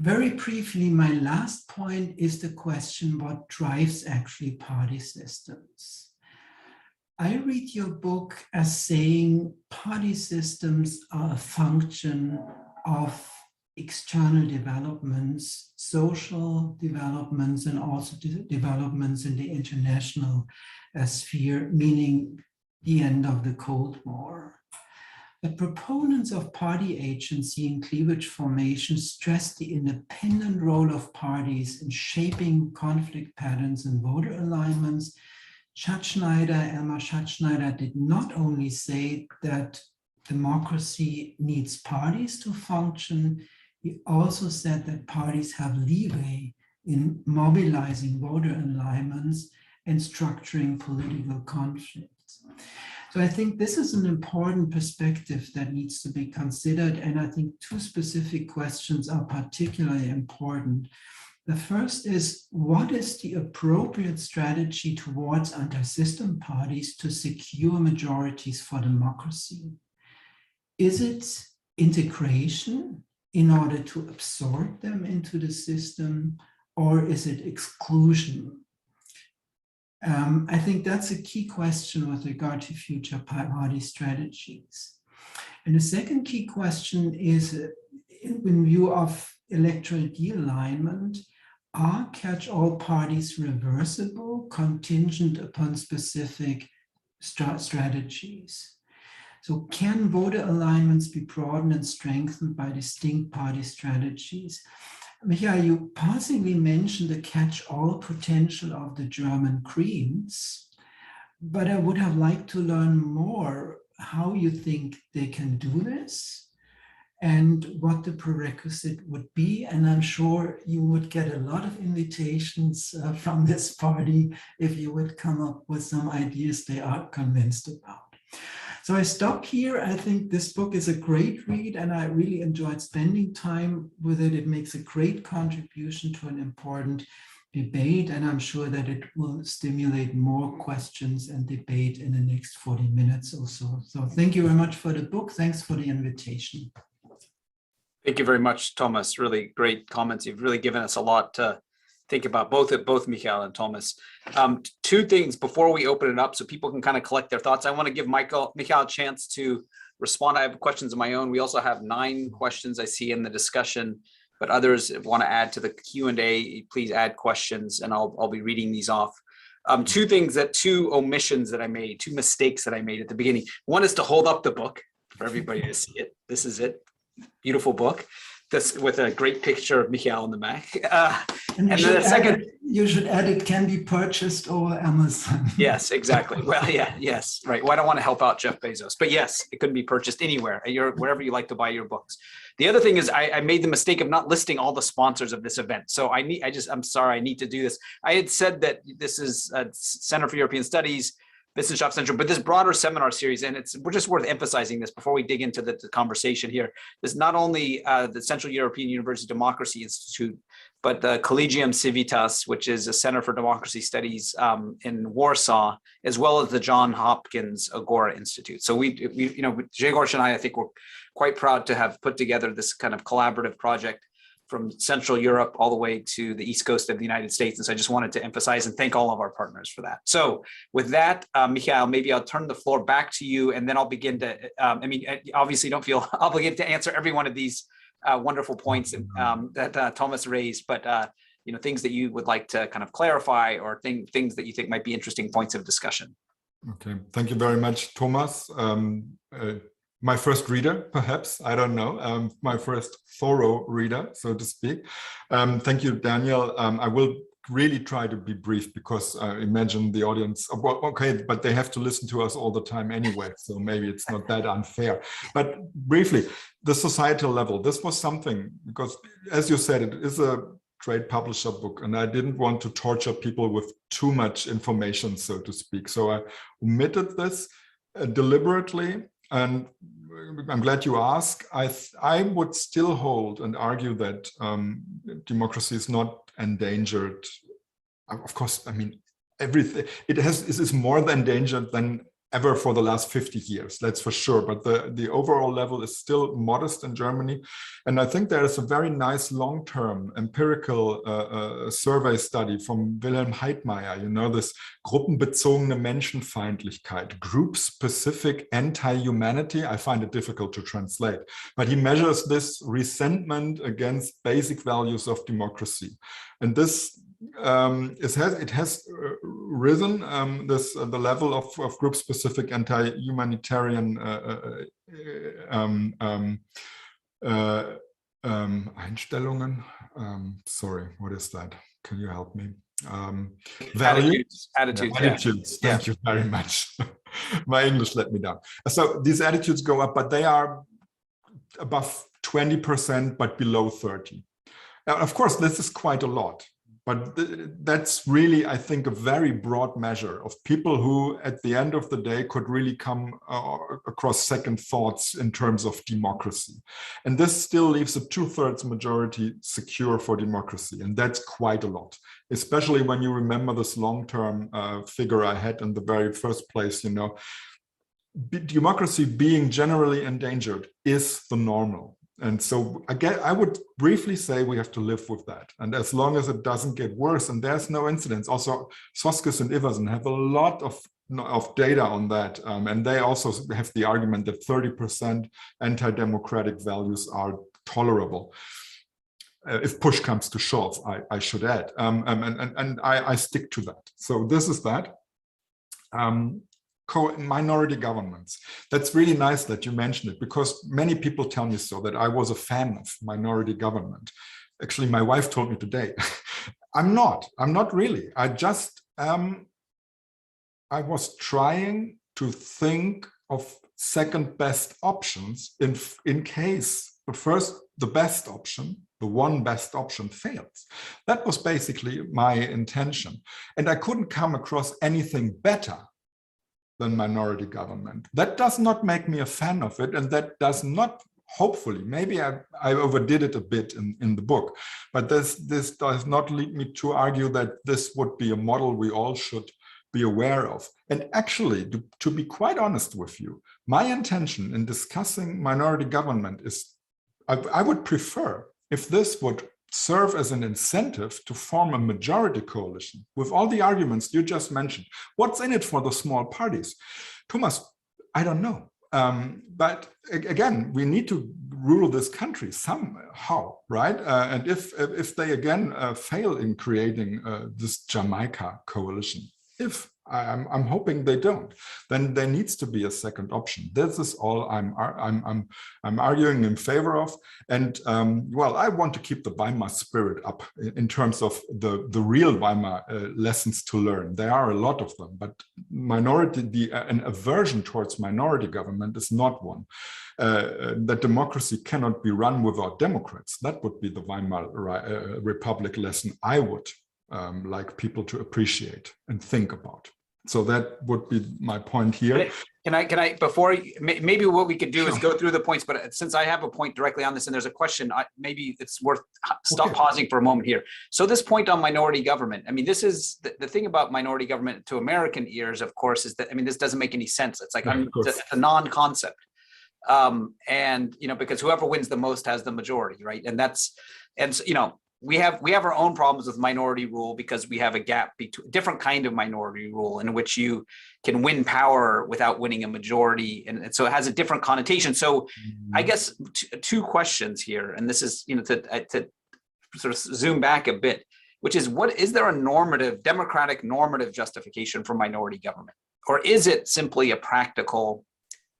Very briefly, my last point is the question, what drives actually party systems? I read your book as saying party systems are a function of external developments, social developments, and also developments in the international sphere, meaning the end of the Cold War. The proponents of party agency and cleavage formation stress the independent role of parties in shaping conflict patterns and voter alignments. Elmar Schatzschneider did not only say that democracy needs parties to function, he also said that parties have leeway in mobilizing voter alignments and structuring political conflicts. So I think this is an important perspective that needs to be considered, and I think two specific questions are particularly important. The first is, what is the appropriate strategy towards anti-system parties to secure majorities for democracy? Is it integration in order to absorb them into the system, or is it exclusion? I think that's a key question with regard to future party strategies. And the second key question is, in view of electoral de-alignment, are catch-all parties reversible, contingent upon specific strategies? So can voter alignments be broadened and strengthened by distinct party strategies? Michael, you passingly mentioned the catch-all potential of the German Greens, but I would have liked to learn more how you think they can do this and what the prerequisite would be. And I'm sure you would get a lot of invitations from this party if you would come up with some ideas they are convinced about. So I stop here. I think this book is a great read and I really enjoyed spending time with it. It makes a great contribution to an important debate, and I'm sure that it will stimulate more questions and debate in the next 40 minutes or so. So thank you very much for the book. Thanks for the invitation. Thank you very much, Thomas. Really great comments. You've really given us a lot to think about, both Michael and Thomas. Two things before we open it up so people can kind of collect their thoughts. I want to give Michael a chance to respond. I have questions of my own. We also have 9 questions I see in the discussion, but others want to add to the Q&A. Please add questions and I'll be reading these off. Two omissions that I made, 2 mistakes that I made at the beginning. One is to hold up the book for everybody to see it. This is it. Beautiful book. This with a great picture of Michael in the back. And then the second, you should add it can be purchased over Amazon. Yes, exactly. Well, yeah, yes, right. Well, I don't want to help out Jeff Bezos, but yes, it couldn't be purchased anywhere. Wherever you like to buy your books. The other thing is I made the mistake of not listing all the sponsors of this event. So I'm sorry, I need to do this. I had said that this is a Center for European Studies, Business Shop Central, but this broader seminar series, and we're just worth emphasizing this before we dig into the conversation here. This is not only the Central European University Democracy Institute, but the Collegium Civitas, which is a Center for Democracy Studies in Warsaw, as well as the John Hopkins Agora Institute. So we Grzegorz and I think we're quite proud to have put together this kind of collaborative project from Central Europe all the way to the East Coast of the United States. And so I just wanted to emphasize and thank all of our partners for that. So with that, Michael, maybe I'll turn the floor back to you and then I'll begin to, obviously don't feel obligated to answer every one of these wonderful points that Thomas raised, but things that you would like to kind of clarify or things that you think might be interesting points of discussion. Okay, thank you very much, Thomas. My first reader, perhaps, I don't know, my first thorough reader, so to speak. Thank you, Daniel. I will really try to be brief because I imagine the audience, well, okay, but they have to listen to us all the time anyway, so maybe it's not that unfair. But briefly, the societal level, this was something, because as you said, it is a trade publisher book, and I didn't want to torture people with too much information, so to speak. So I omitted this deliberately. And I'm glad you asked. I would still hold and argue that democracy is not endangered. Of course, I mean, everything it is more endangered than ever for the last 50 years, that's for sure. But the overall level is still modest in Germany. And I think there is a very nice long-term empirical survey study from Wilhelm Heidmeier, this gruppenbezogene Menschenfeindlichkeit, group-specific anti-humanity. I find it difficult to translate, but he measures this resentment against basic values of democracy. And this it has risen the level of group-specific anti-humanitarian Einstellungen. Sorry, what is that? Can you help me? Attitudes. Yeah. Thank you very much. My English let me down. So these attitudes go up, but they are above 20%, but below 30%. Now, of course, this is quite a lot. But that's really, I think, a very broad measure of people who, at the end of the day, could really come across second thoughts in terms of democracy. And this still leaves a 2/3 majority secure for democracy. And that's quite a lot, especially when you remember this long-term figure I had in the very first place, democracy being generally endangered is the normal. And so again, I would briefly say we have to live with that. And as long as it doesn't get worse, and there's no incidents. Also, Soskis and Iversen have a lot of data on that. And they also have the argument that 30% anti-democratic values are tolerable. if push comes to shove, I should add, and I stick to that. So this is that. Minority governments. That's really nice that you mentioned it, because many people tell me so, that I was a fan of minority government. Actually, my wife told me today, I'm not really. I just, I was trying to think of second best options in case the best option, the one best option fails. That was basically my intention. And I couldn't come across anything better than minority government. That does not make me a fan of it, and that does not, hopefully, maybe I overdid it a bit in the book, but this does not lead me to argue that this would be a model we all should be aware of. And actually, to be quite honest with you, my intention in discussing minority government is, I would prefer if this would serve as an incentive to form a majority coalition with all the arguments you just mentioned. What's in it for the small parties? Thomas, I don't know. But again, we need to rule this country somehow, right? And if they again fail in creating this Jamaica coalition, if I'm hoping they don't, then there needs to be a second option. This is all I'm arguing in favor of. And well, I want to keep the Weimar spirit up in terms of the real Weimar lessons to learn. There are a lot of them, but an aversion towards minority government is not one. That democracy cannot be run without Democrats. That would be the Weimar Republic lesson I would like people to appreciate and think about. So that would be my point here. Can I before, maybe what we could do is go through the points, but since I have a point directly on this and there's a question, maybe it's worth pausing for a moment here. So this point on minority government, I mean, this is the thing about minority government to American ears, of course, is that, I mean, this doesn't make any sense. It's like it's a non-concept. And, you know, because whoever wins the most has the majority, right? And you know, we have our own problems with minority rule because we have a gap between different kind of minority rule in which you can win power without winning a majority, and so it has a different connotation. So I guess two questions here, and this is, you know, to sort of zoom back a bit, which is, what is there a democratic normative justification for minority government, or is it simply a practical,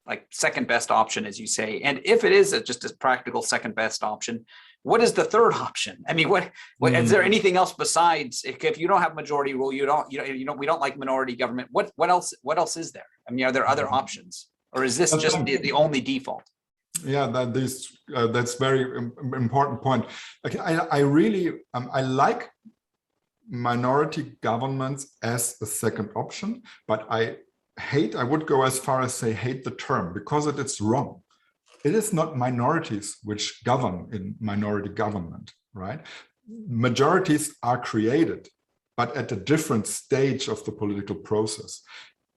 like, second best option, as you say? And if it is just a practical second best option, what is the third option? I mean, what is there anything else besides, if you don't have majority rule, we don't like minority government, what else is there? I mean, are there other options, or is this just the only default? Yeah, that's very important point. Okay, I really I like minority governments as a second option, but I would go as far as say hate the term, because it's wrong. It is not minorities which govern in minority government, right? Majorities are created, but at a different stage of the political process.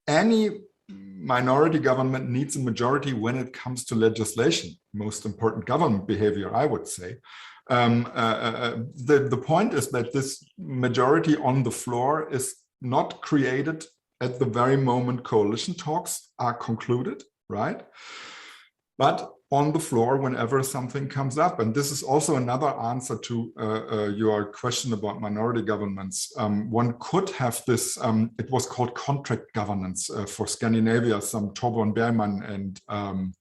Any minority government needs a majority when it comes to legislation, most important government behavior, I would say. The point is that this majority on the floor is not created at the very moment coalition talks are concluded, right? But on the floor whenever something comes up. And this is also another answer to your question about minority governments. One could have this, it was called contract governance for Scandinavia, some Torbjörn Bergman and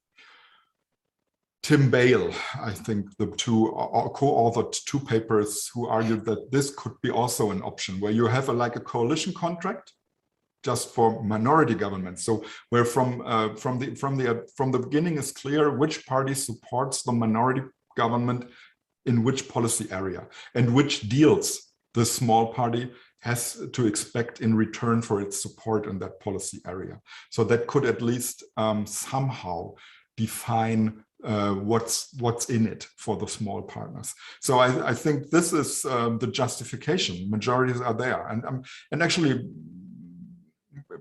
Tim Bale, I think, the two co-authored two papers who argued that this could be also an option where you have like a coalition contract just for minority government. So where from the beginning is clear which party supports the minority government in which policy area and which deals the small party has to expect in return for its support in that policy area. So that could at least somehow define what's in it for the small partners. So I think this is the justification. Majorities are there, and actually,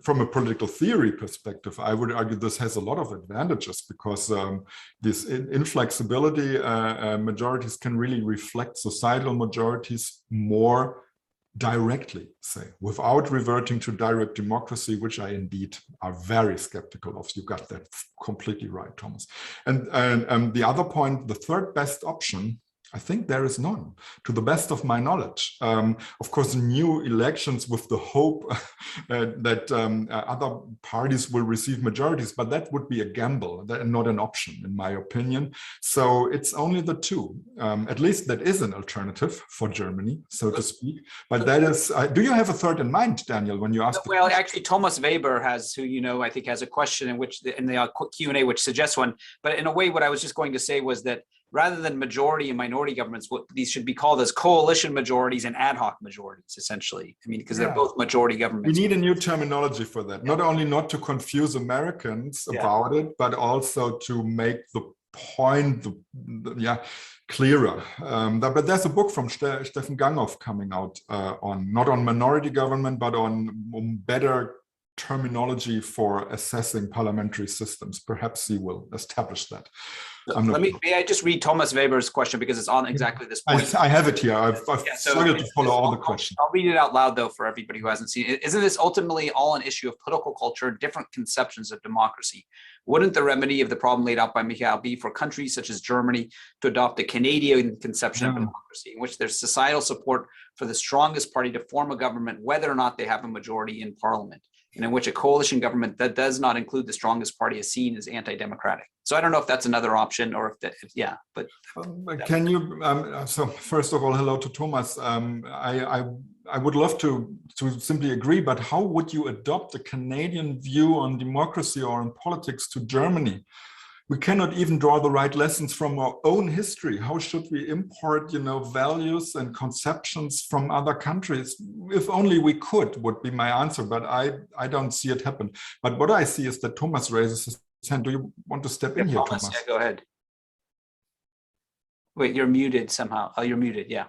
from a political theory perspective, I would argue this has a lot of advantages, because this inflexibility, majorities can really reflect societal majorities more directly, say, without reverting to direct democracy, which I indeed are very skeptical of. You got that completely right, Thomas. And the other point, the third best option, I think there is none, to the best of my knowledge. Of course, new elections with the hope that other parties will receive majorities, but that would be a gamble, not an option, in my opinion. So it's only the two. At least that is an alternative for Germany, so to speak. But that is, do you have a third in mind, Daniel, when you ask? Well, actually, Thomas Weber has, who I think has a question in the Q&A, which suggests one. But in a way, what I was just going to say was that rather than majority and minority governments, what these should be called as coalition majorities and ad hoc majorities, essentially. I mean, because they're both majority governments. We need a new terminology for that. Not only not to confuse Americans about it, but also to make the point, clearer. But there's a book from Steffen Ganghoff coming out on not on minority government, but on better terminology for assessing parliamentary systems. Perhaps he will establish that. May I just read Thomas Weber's question, because it's on exactly this point. I have it here. I've struggled to follow all the questions. I'll read it out loud, though, for everybody who hasn't seen it. Isn't this ultimately all an issue of political culture, different conceptions of democracy? Wouldn't the remedy of the problem laid out by Michael be for countries such as Germany to adopt a Canadian conception of democracy, in which there's societal support for the strongest party to form a government, whether or not they have a majority in parliament, and in which a coalition government that does not include the strongest party is seen as anti-democratic? So I don't know if that's another option, or if that, but can you? So first of all, hello to Thomas. I would love to simply agree, but how would you adopt a Canadian view on democracy or on politics to Germany? We cannot even draw the right lessons from our own history. How should we import, values and conceptions from other countries? If only we could, would be my answer, but I don't see it happen. But what I see is that Thomas raises his hand. Do you want to step in here, Thomas? Yeah, go ahead. Wait, you're muted somehow. Oh, you're muted, yeah.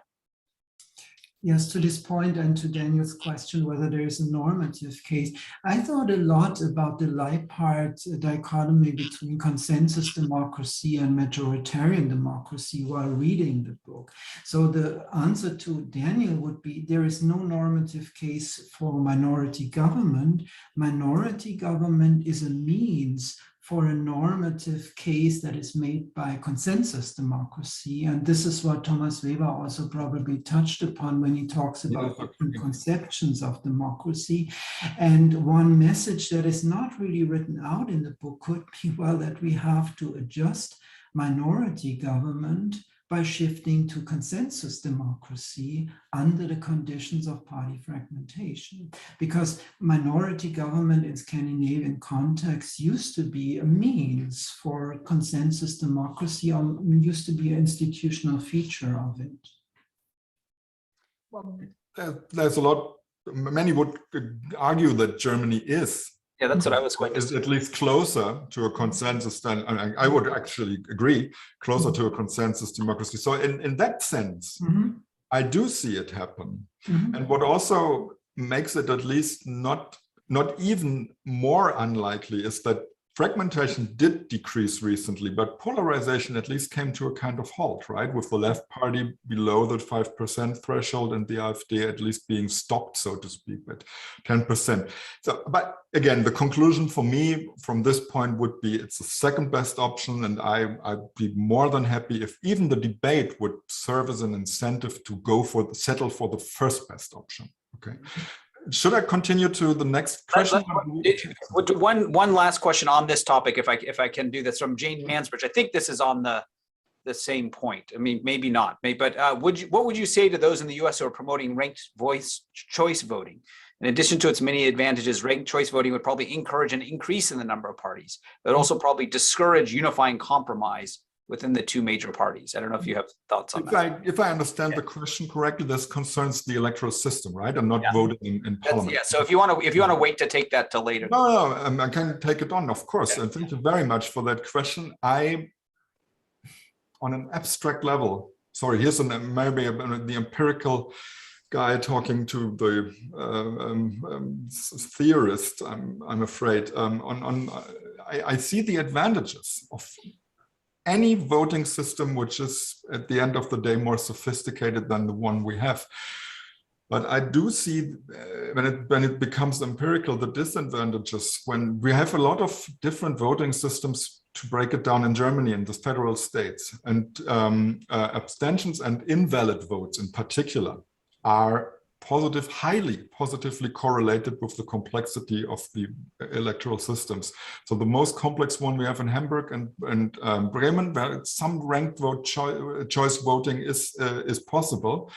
Yes, to this point and to Daniel's question, whether there is a normative case, I thought a lot about the Leibhardt dichotomy between consensus democracy and majoritarian democracy while reading the book. So the answer to Daniel would be, there is no normative case for minority government. Minority government is a means for a normative case that is made by consensus democracy. And this is what Thomas Weber also probably touched upon when he talks about different conceptions of democracy. And one message that is not really written out in the book could be, well, that we have to adjust minority government by shifting to consensus democracy under the conditions of party fragmentation. Because minority government in Scandinavian context used to be a means for consensus democracy, or used to be an institutional feature of it. Well, there's a lot, many would argue that Germany is. Yeah, that's what I was going to say. Is at least closer to a consensus than, I would actually agree, closer to a consensus democracy. So in that sense, I do see it happen. And what also makes it at least not even more unlikely is that fragmentation did decrease recently, but polarization at least came to a kind of halt, right? With the left party below the 5% threshold and the AfD at least being stopped, so to speak, at 10%. So, but again, the conclusion for me from this point would be it's the second best option, and I'd be more than happy if even the debate would serve as an incentive to go for settle for the first best option. Okay. Should I continue to the next question? One last question on this topic, if I can do this, from Jane Mansbridge. I think this is on the same point. I mean, maybe not. But what would you say to those in the U.S. who are promoting ranked choice voting? In addition to its many advantages, ranked choice voting would probably encourage an increase in the number of parties, but also probably discourage unifying compromise within the two major parties. I don't know if you have thoughts on that. If I understand the question correctly, this concerns the electoral system, right? And not voting in parliament. Yeah. So if you want to wait to take that till later. No, I can take it on, of course. And thank you very much for that question. On an abstract level, sorry, here's maybe the empirical guy talking to the theorist. I'm afraid. I see the advantages of any voting system which is at the end of the day more sophisticated than the one we have. But I do see when it becomes empirical, the disadvantages when we have a lot of different voting systems to break it down in Germany and the federal states, and abstentions and invalid votes in particular are highly positively correlated with the complexity of the electoral systems. So the most complex one we have in Hamburg and Bremen, where some ranked vote choice voting is possible.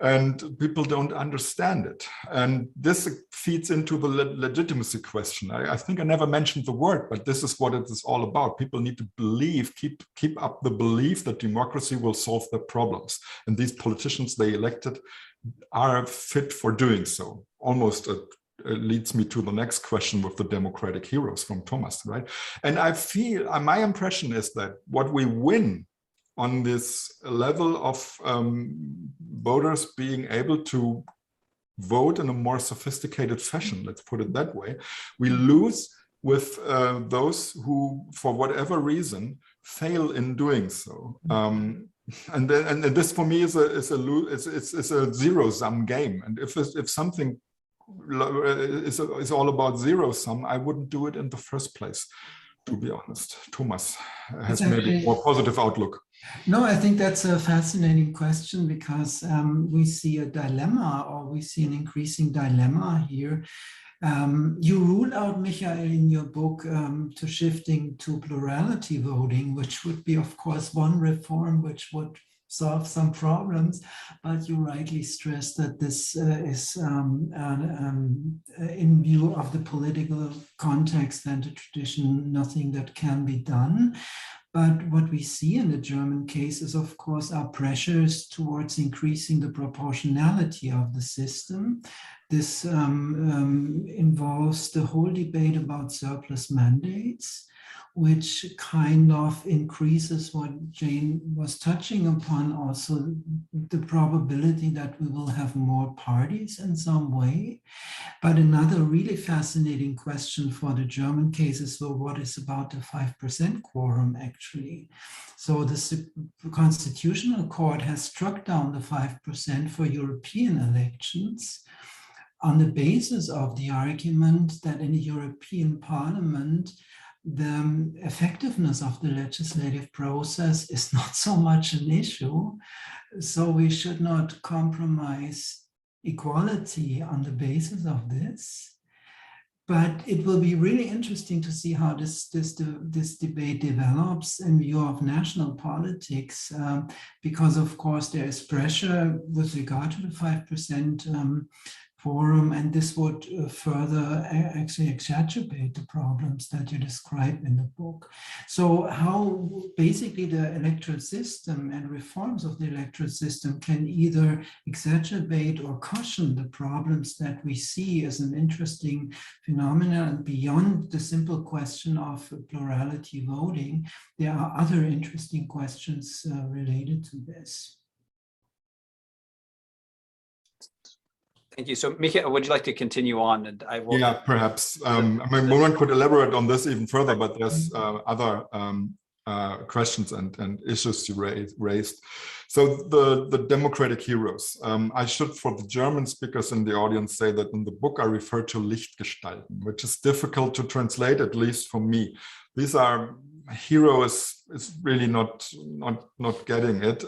And people don't understand it. And this feeds into the legitimacy question. I think I never mentioned the word, but this is what it is all about. People need to believe, keep up the belief that democracy will solve their problems. And these politicians they elected are fit for doing so. Almost leads me to the next question with the democratic heroes from Thomas, right? And I feel, my impression is that what we win on this level of voters being able to vote in a more sophisticated fashion, let's put it that way, we lose with those who, for whatever reason, fail in doing so. And this for me is a zero-sum game. And if something is all about zero-sum, I wouldn't do it in the first place, to be honest. Thomas has maybe a more positive outlook. No, I think that's a fascinating question because we see a dilemma, or we see an increasing dilemma here. You rule out, Michael, in your book to shifting to plurality voting, which would be, of course, one reform which would solve some problems, but you rightly stress that this is in view of the political context and the tradition, nothing that can be done. But what we see in the German case is, of course, our pressures towards increasing the proportionality of the system. This involves the whole debate about surplus mandates, which kind of increases what Jane was touching upon, also the probability that we will have more parties in some way. But another really fascinating question for the German case is, well, what is about the 5% quorum actually? So the Constitutional Court has struck down the 5% for European elections on the basis of the argument that in the European Parliament, the effectiveness of the legislative process is not so much an issue. So we should not compromise equality on the basis of this. But it will be really interesting to see how this debate develops in view of national politics, because of course there is pressure with regard to the 5% quorum, and this would further actually exacerbate the problems that you describe in the book. So how basically the electoral system and reforms of the electoral system can either exacerbate or cushion the problems that we see as an interesting phenomenon, and beyond the simple question of plurality voting, there are other interesting questions related to this. Thank you. So, Michael, would you like to continue on? And I will. Yeah, perhaps. I mean, one could elaborate on this even further, but there's other questions and issues you raised. So the democratic heroes. I should, for the German speakers in the audience, say that in the book I refer to Lichtgestalten, which is difficult to translate, at least for me. These are heroes. Is really not getting it.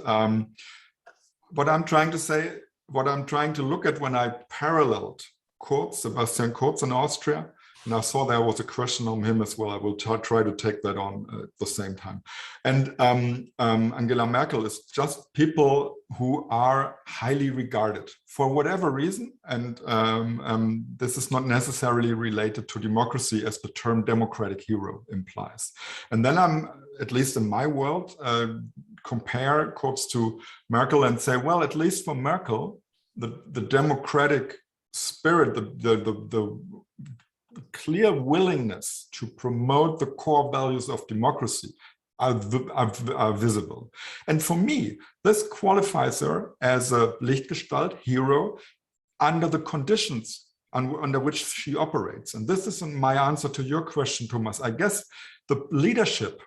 What I'm trying to say. What I'm trying to look at when I paralleled Kurz, Sebastian Kurz in Austria, and I saw there was a question on him as well. I will try to take that on at the same time. And Angela Merkel is just people who are highly regarded for whatever reason. And this is not necessarily related to democracy as the term democratic hero implies. And then I'm, at least in my world, compare Kurz to Merkel and say, well, at least for Merkel, the democratic spirit, the clear willingness to promote the core values of democracy are visible. And for me, this qualifies her as a Lichtgestalt hero under the conditions under which she operates. And this is my answer to your question, Thomas. I guess the leadership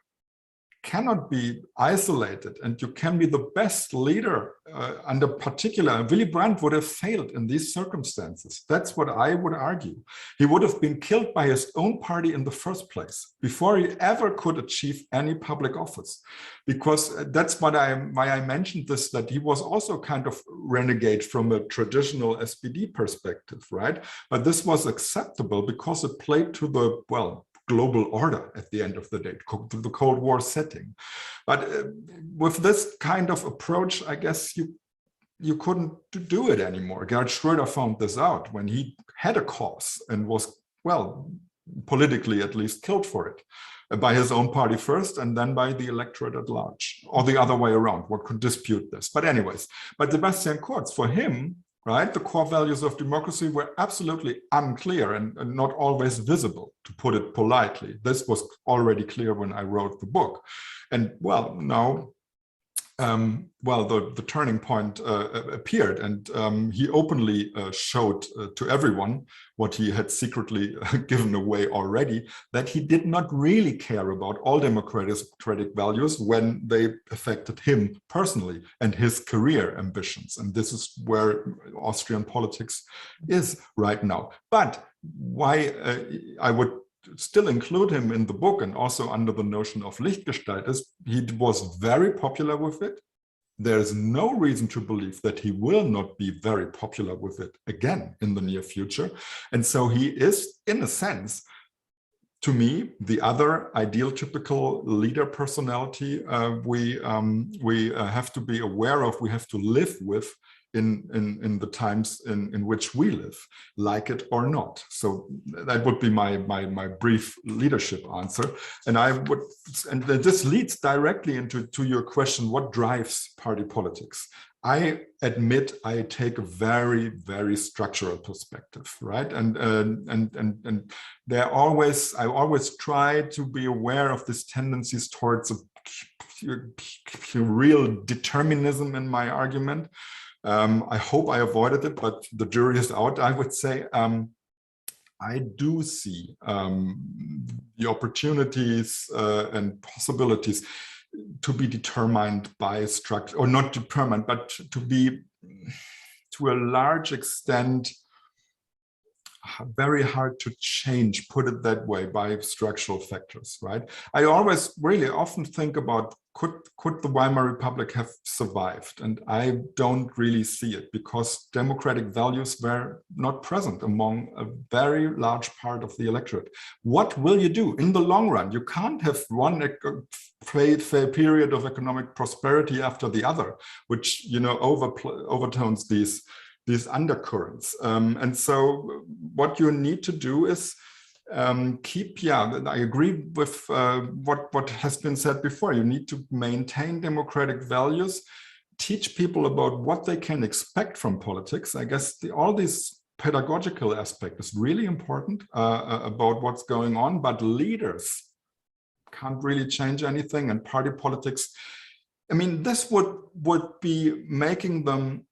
cannot be isolated, and you can be the best leader under particular. Willy Brandt would have failed in these circumstances. That's what I would argue. He would have been killed by his own party in the first place before he ever could achieve any public office. Because that's why I mentioned this, that he was also kind of renegade from a traditional SPD perspective, right? But this was acceptable because it played to the, well, global order at the end of the day, the Cold War setting. But with this kind of approach, I guess you couldn't do it anymore. Gerhard Schröder found this out when he had a cause and was, well, politically at least killed for it by his own party first and then by the electorate at large, or the other way around. One could dispute this. But anyways, but Sebastian Kurz, for him, right, the core values of democracy were absolutely unclear and not always visible, to put it politely. This was already clear when I wrote the book. And well, now, well, the turning point appeared, and he openly showed to everyone what he had secretly given away already, that he did not really care about all democratic values when they affected him personally and his career ambitions. And this is where Austrian politics is right now. But why I would still include him in the book and also under the notion of Lichtgestalt is he was very popular with it. There's no reason to believe that he will not be very popular with it again in the near future. And so he is, in a sense, to me, the other ideal typical leader personality we have to be aware of, we have to live with in the times in which we live, like it or not. So that would be my brief leadership answer. And this leads directly into your question, what drives party politics? I admit I take a very, very structural perspective, right? And I always try to be aware of these tendencies towards a real determinism in my argument. I hope I avoided it, but the jury is out, I would say. I do see the opportunities and possibilities to be determined by structure, or not determined, but to be, to a large extent, very hard to change, put it that way, by structural factors, right? I always really often think about, could the Weimar Republic have survived? And I don't really see it, because democratic values were not present among a very large part of the electorate. What will you do in the long run? You can't have one period of economic prosperity after the other, which, you know, overtones these undercurrents. And so what you need to do is I agree with what has been said before. You need to maintain democratic values, teach people about what they can expect from politics. I guess all these pedagogical aspect is really important about what's going on, but leaders can't really change anything, and party politics, I mean, this would be making them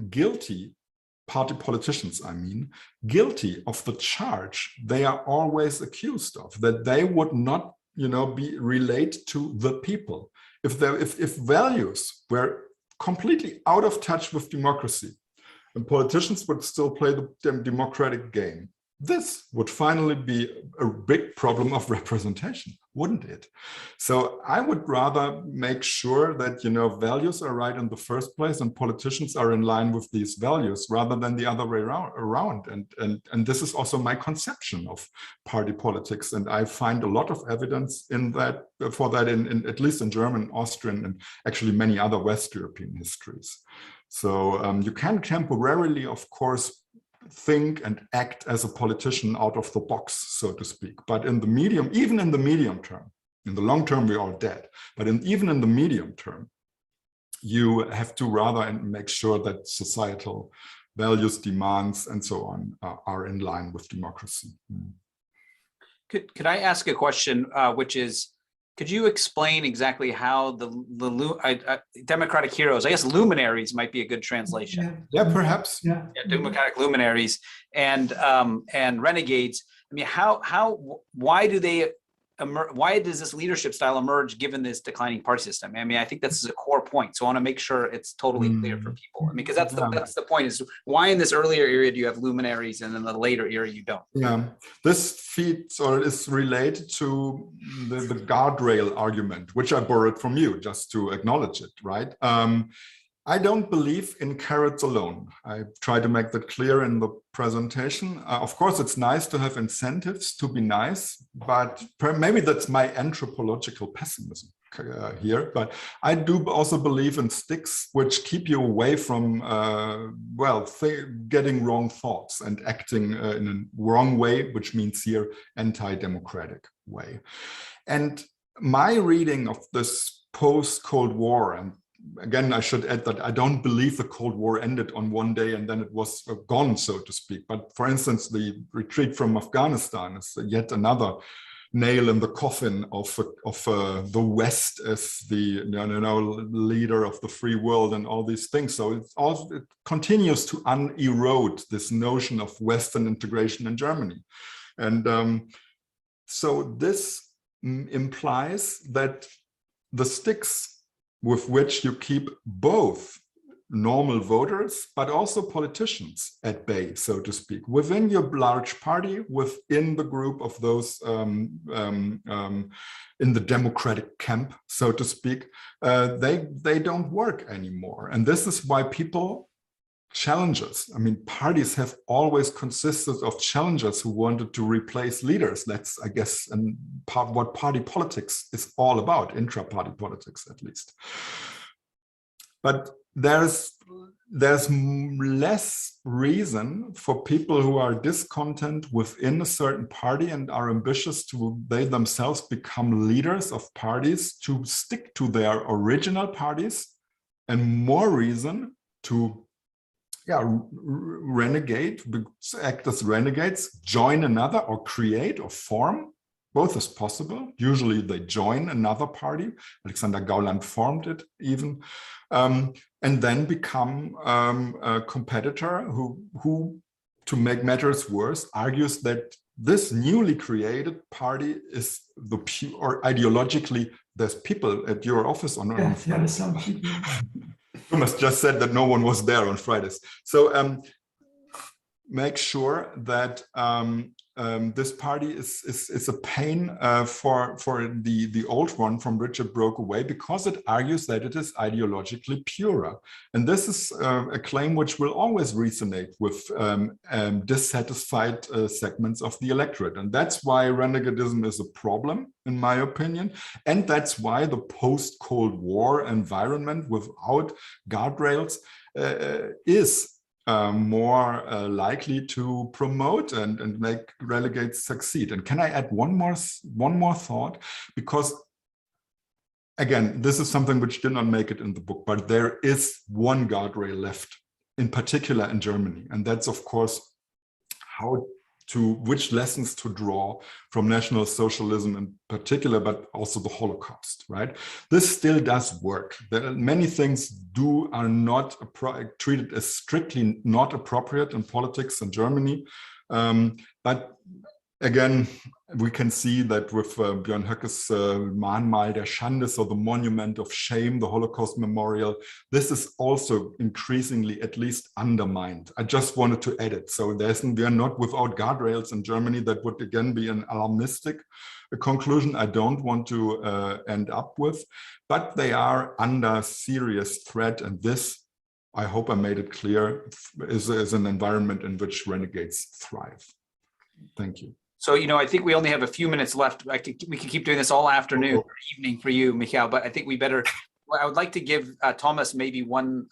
guilty, party politicians, I mean, guilty of the charge they are always accused of, that they would not, you know, relate to the people. If values were completely out of touch with democracy, and politicians would still play the democratic game, this would finally be a big problem of representation, wouldn't it? So I would rather make sure that, you know, values are right in the first place and politicians are in line with these values, rather than the other way around. And this is also my conception of party politics. And I find a lot of evidence in that, for that, in at least in German, Austrian, and actually many other West European histories. So you can temporarily, of course, think and act as a politician out of the box, so to speak. But in the medium, even in the medium term, in the long term, we're all dead. But even in the medium term, you have to rather make sure that societal values, demands, and so on are in line with democracy. Could I ask a question, which is, could you explain exactly how the democratic heroes, I guess luminaries might be a good translation. Yeah, perhaps. Yeah, democratic luminaries and renegades. I mean, why do they why does this leadership style emerge given this declining party system? I mean, I think that's a core point. So I want to make sure it's totally clear for people. I mean, because that's the point, is why in this earlier era do you have luminaries and in the later era you don't? Yeah, this feeds or is related to the guardrail argument, which I borrowed from you, just to acknowledge it, right? I don't believe in carrots alone. I try to make that clear in the presentation. Of course, it's nice to have incentives to be nice, but maybe that's my anthropological pessimism here. But I do also believe in sticks, which keep you away from, getting wrong thoughts and acting in a wrong way, which means here anti-democratic way. And my reading of this post-Cold War, and again, I should add that I don't believe the Cold War ended on one day and then it was gone, so to speak. But for instance, the retreat from Afghanistan is yet another nail in the coffin of the West as the leader of the free world and all these things. So it continues to erode this notion of Western integration in Germany. And so this implies that the sticks with which you keep both normal voters, but also politicians at bay, so to speak, within your large party, within the group of those in the democratic camp, so to speak, they don't work anymore. And this is why people challenges. I mean, parties have always consisted of challengers who wanted to replace leaders. That's, I guess, what party politics is all about, intra-party politics at least. But there's less reason for people who are discontent within a certain party and are ambitious to they themselves become leaders of parties to stick to their original parties, and more reason to renegade, act as renegades, join another or create or form. Both is possible. Usually they join another party. Alexander Gauland formed it even. And then become a competitor who, to make matters worse, argues that this newly created party is the pure, or ideologically, there's people at your office on some people. Thomas just said that no one was there on Fridays. So make sure that this party is a pain for the old one from Richard broke away, because it argues that it is ideologically purer. And this is a claim which will always resonate with dissatisfied segments of the electorate. And that's why renegadism is a problem, in my opinion. And that's why the post-Cold War environment without guardrails is more likely to promote and make renegades succeed. And can I add one more thought? Because again, this is something which did not make it in the book, but there is one guardrail left, in particular in Germany, and that's of course which lessons to draw from National Socialism in particular, but also the Holocaust, right? This still does work. There are many things are not treated as strictly not appropriate in politics in Germany. But again, we can see that with Björn Höcke's Mahnmal der Schande, so the monument of shame, the Holocaust memorial, this is also increasingly at least undermined. I just wanted to add it. So we are not without guardrails in Germany. That would again be an alarmistic conclusion I don't want to end up with, but they are under serious threat. And this, I hope I made it clear, is an environment in which renegades thrive. Thank you. So, I think we only have a few minutes left. We could keep doing this all afternoon or evening for you, Michael, but I think I would like to give Thomas maybe one,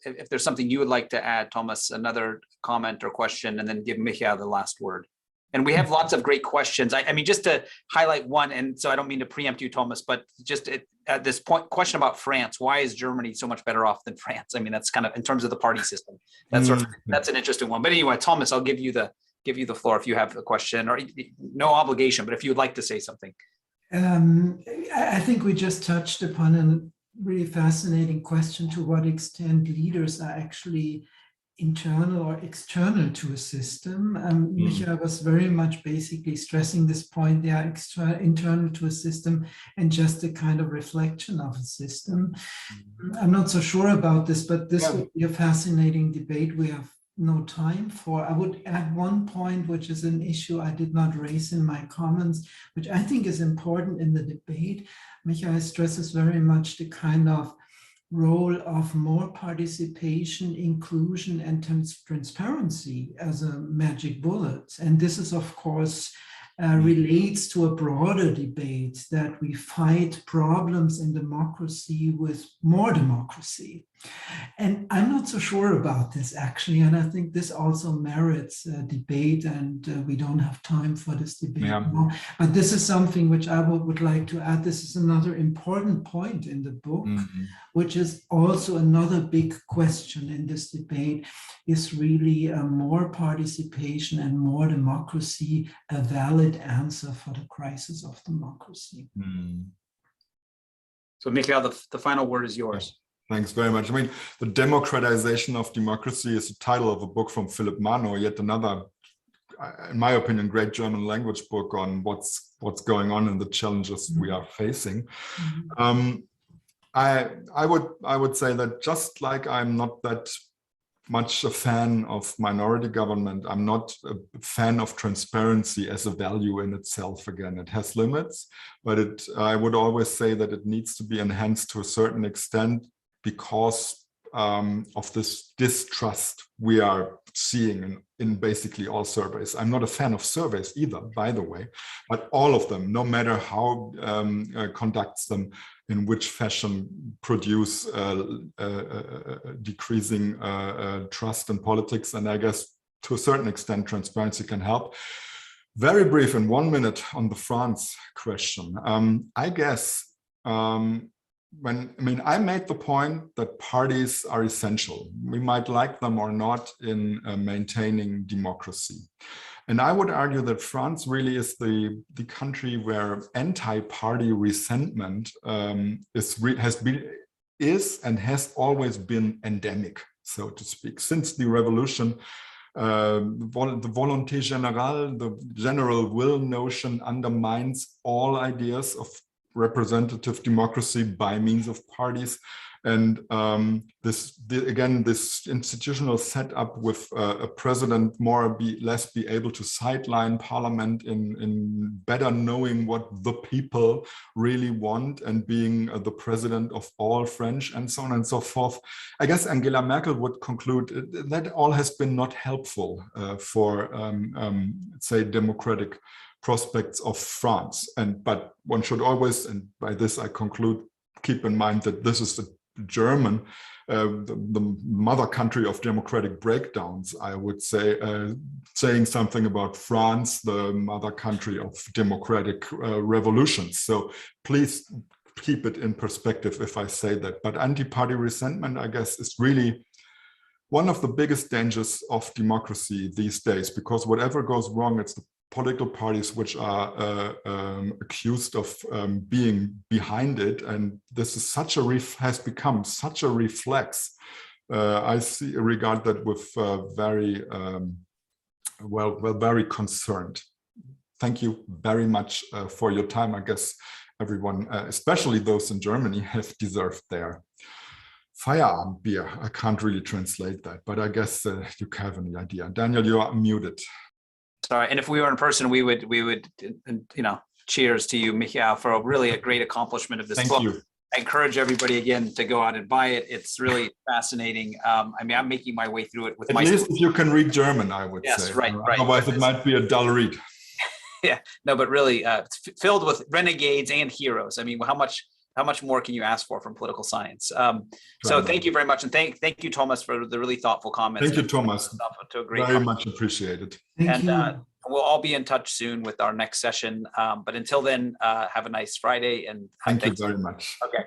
if there's something you would like to add, Thomas, another comment or question, and then give Michael the last word. And we have lots of great questions. I mean, just to highlight one, and so I don't mean to preempt you, Thomas, but just at this point, question about France. Why is Germany so much better off than France? I mean, that's kind of in terms of the party system. That's that's an interesting one. But anyway, Thomas, I'll give you the floor if you have a question, or no obligation, but if you would like to say something. I think we just touched upon a really fascinating question: to what extent leaders are actually internal or external to a system. Michael was very much basically stressing this point. They are internal to a system and just a kind of reflection of a system. I'm not so sure about this, but this would be a fascinating debate we have no time for. I would add one point, which is an issue I did not raise in my comments, which I think is important in the debate. Michael stresses very much the kind of role of more participation, inclusion, and transparency as a magic bullet. And this is, of course, relates to a broader debate that we fight problems in democracy with more democracy. And I'm not so sure about this, actually. And I think this also merits a debate, and we don't have time for this debate now. But this is something which I would like to add. This is another important point in the book, which is also another big question in this debate, is really more participation and more democracy a valid answer for the crisis of democracy? So Michael, the final word is yours. Thanks very much. I mean, The Democratization of Democracy is the title of a book from Philipp Mano, yet another, in my opinion, great German language book on what's going on and the challenges we are facing. I would say that just like I'm not that much a fan of minority government, I'm not a fan of transparency as a value in itself. Again, it has limits, but I would always say that it needs to be enhanced to a certain extent because of this distrust we are seeing in basically all surveys. I'm not a fan of surveys either, by the way, but all of them, no matter how conducts them, in which fashion produce decreasing trust in politics. And I guess to a certain extent, transparency can help. Very brief, in 1 minute, on the France question. I guess, I made the point that parties are essential. We might like them or not in maintaining democracy. And I would argue that France really is the country where anti-party resentment is and has always been endemic, so to speak. Since the revolution, the volonté générale, the general will notion, undermines all ideas of representative democracy by means of parties. And this institutional setup with a president more or less be able to sideline parliament in better knowing what the people really want and being the president of all French and so on and so forth. I guess Angela Merkel would conclude that all has been not helpful for, say, democratic prospects of France. But one should always, and by this I conclude, keep in mind that this is the German, the mother country of democratic breakdowns, I would say, saying something about France, the mother country of democratic revolutions. So please keep it in perspective if I say that. But anti-party resentment, I guess, is really one of the biggest dangers of democracy these days, because whatever goes wrong, it's the political parties which are accused of being behind it, and this is has become such a reflex. I regard that with very very concerned. Thank you very much for your time. I guess everyone, especially those in Germany, have deserved their Feierabend beer. I can't really translate that, but I guess you have any idea. Daniel, you are muted. Sorry, and if we were in person, we would, cheers to you, Michael, for really a great accomplishment of this book. Thank you. I encourage everybody again to go out and buy it. It's really fascinating. I'm making my way through it with At least if you can read German, I would say. Yes, right. Otherwise, it might be a dull read. Yeah, no, but really, it's filled with renegades and heroes. I mean, how much more can you ask for from political science? So thank you very much. And thank you, Thomas, for the really thoughtful comments. Thank you, Thomas. To a great very much appreciated. Thank you. We'll all be in touch soon with our next session. But until then, have a nice Friday. And thank you very much. Okay.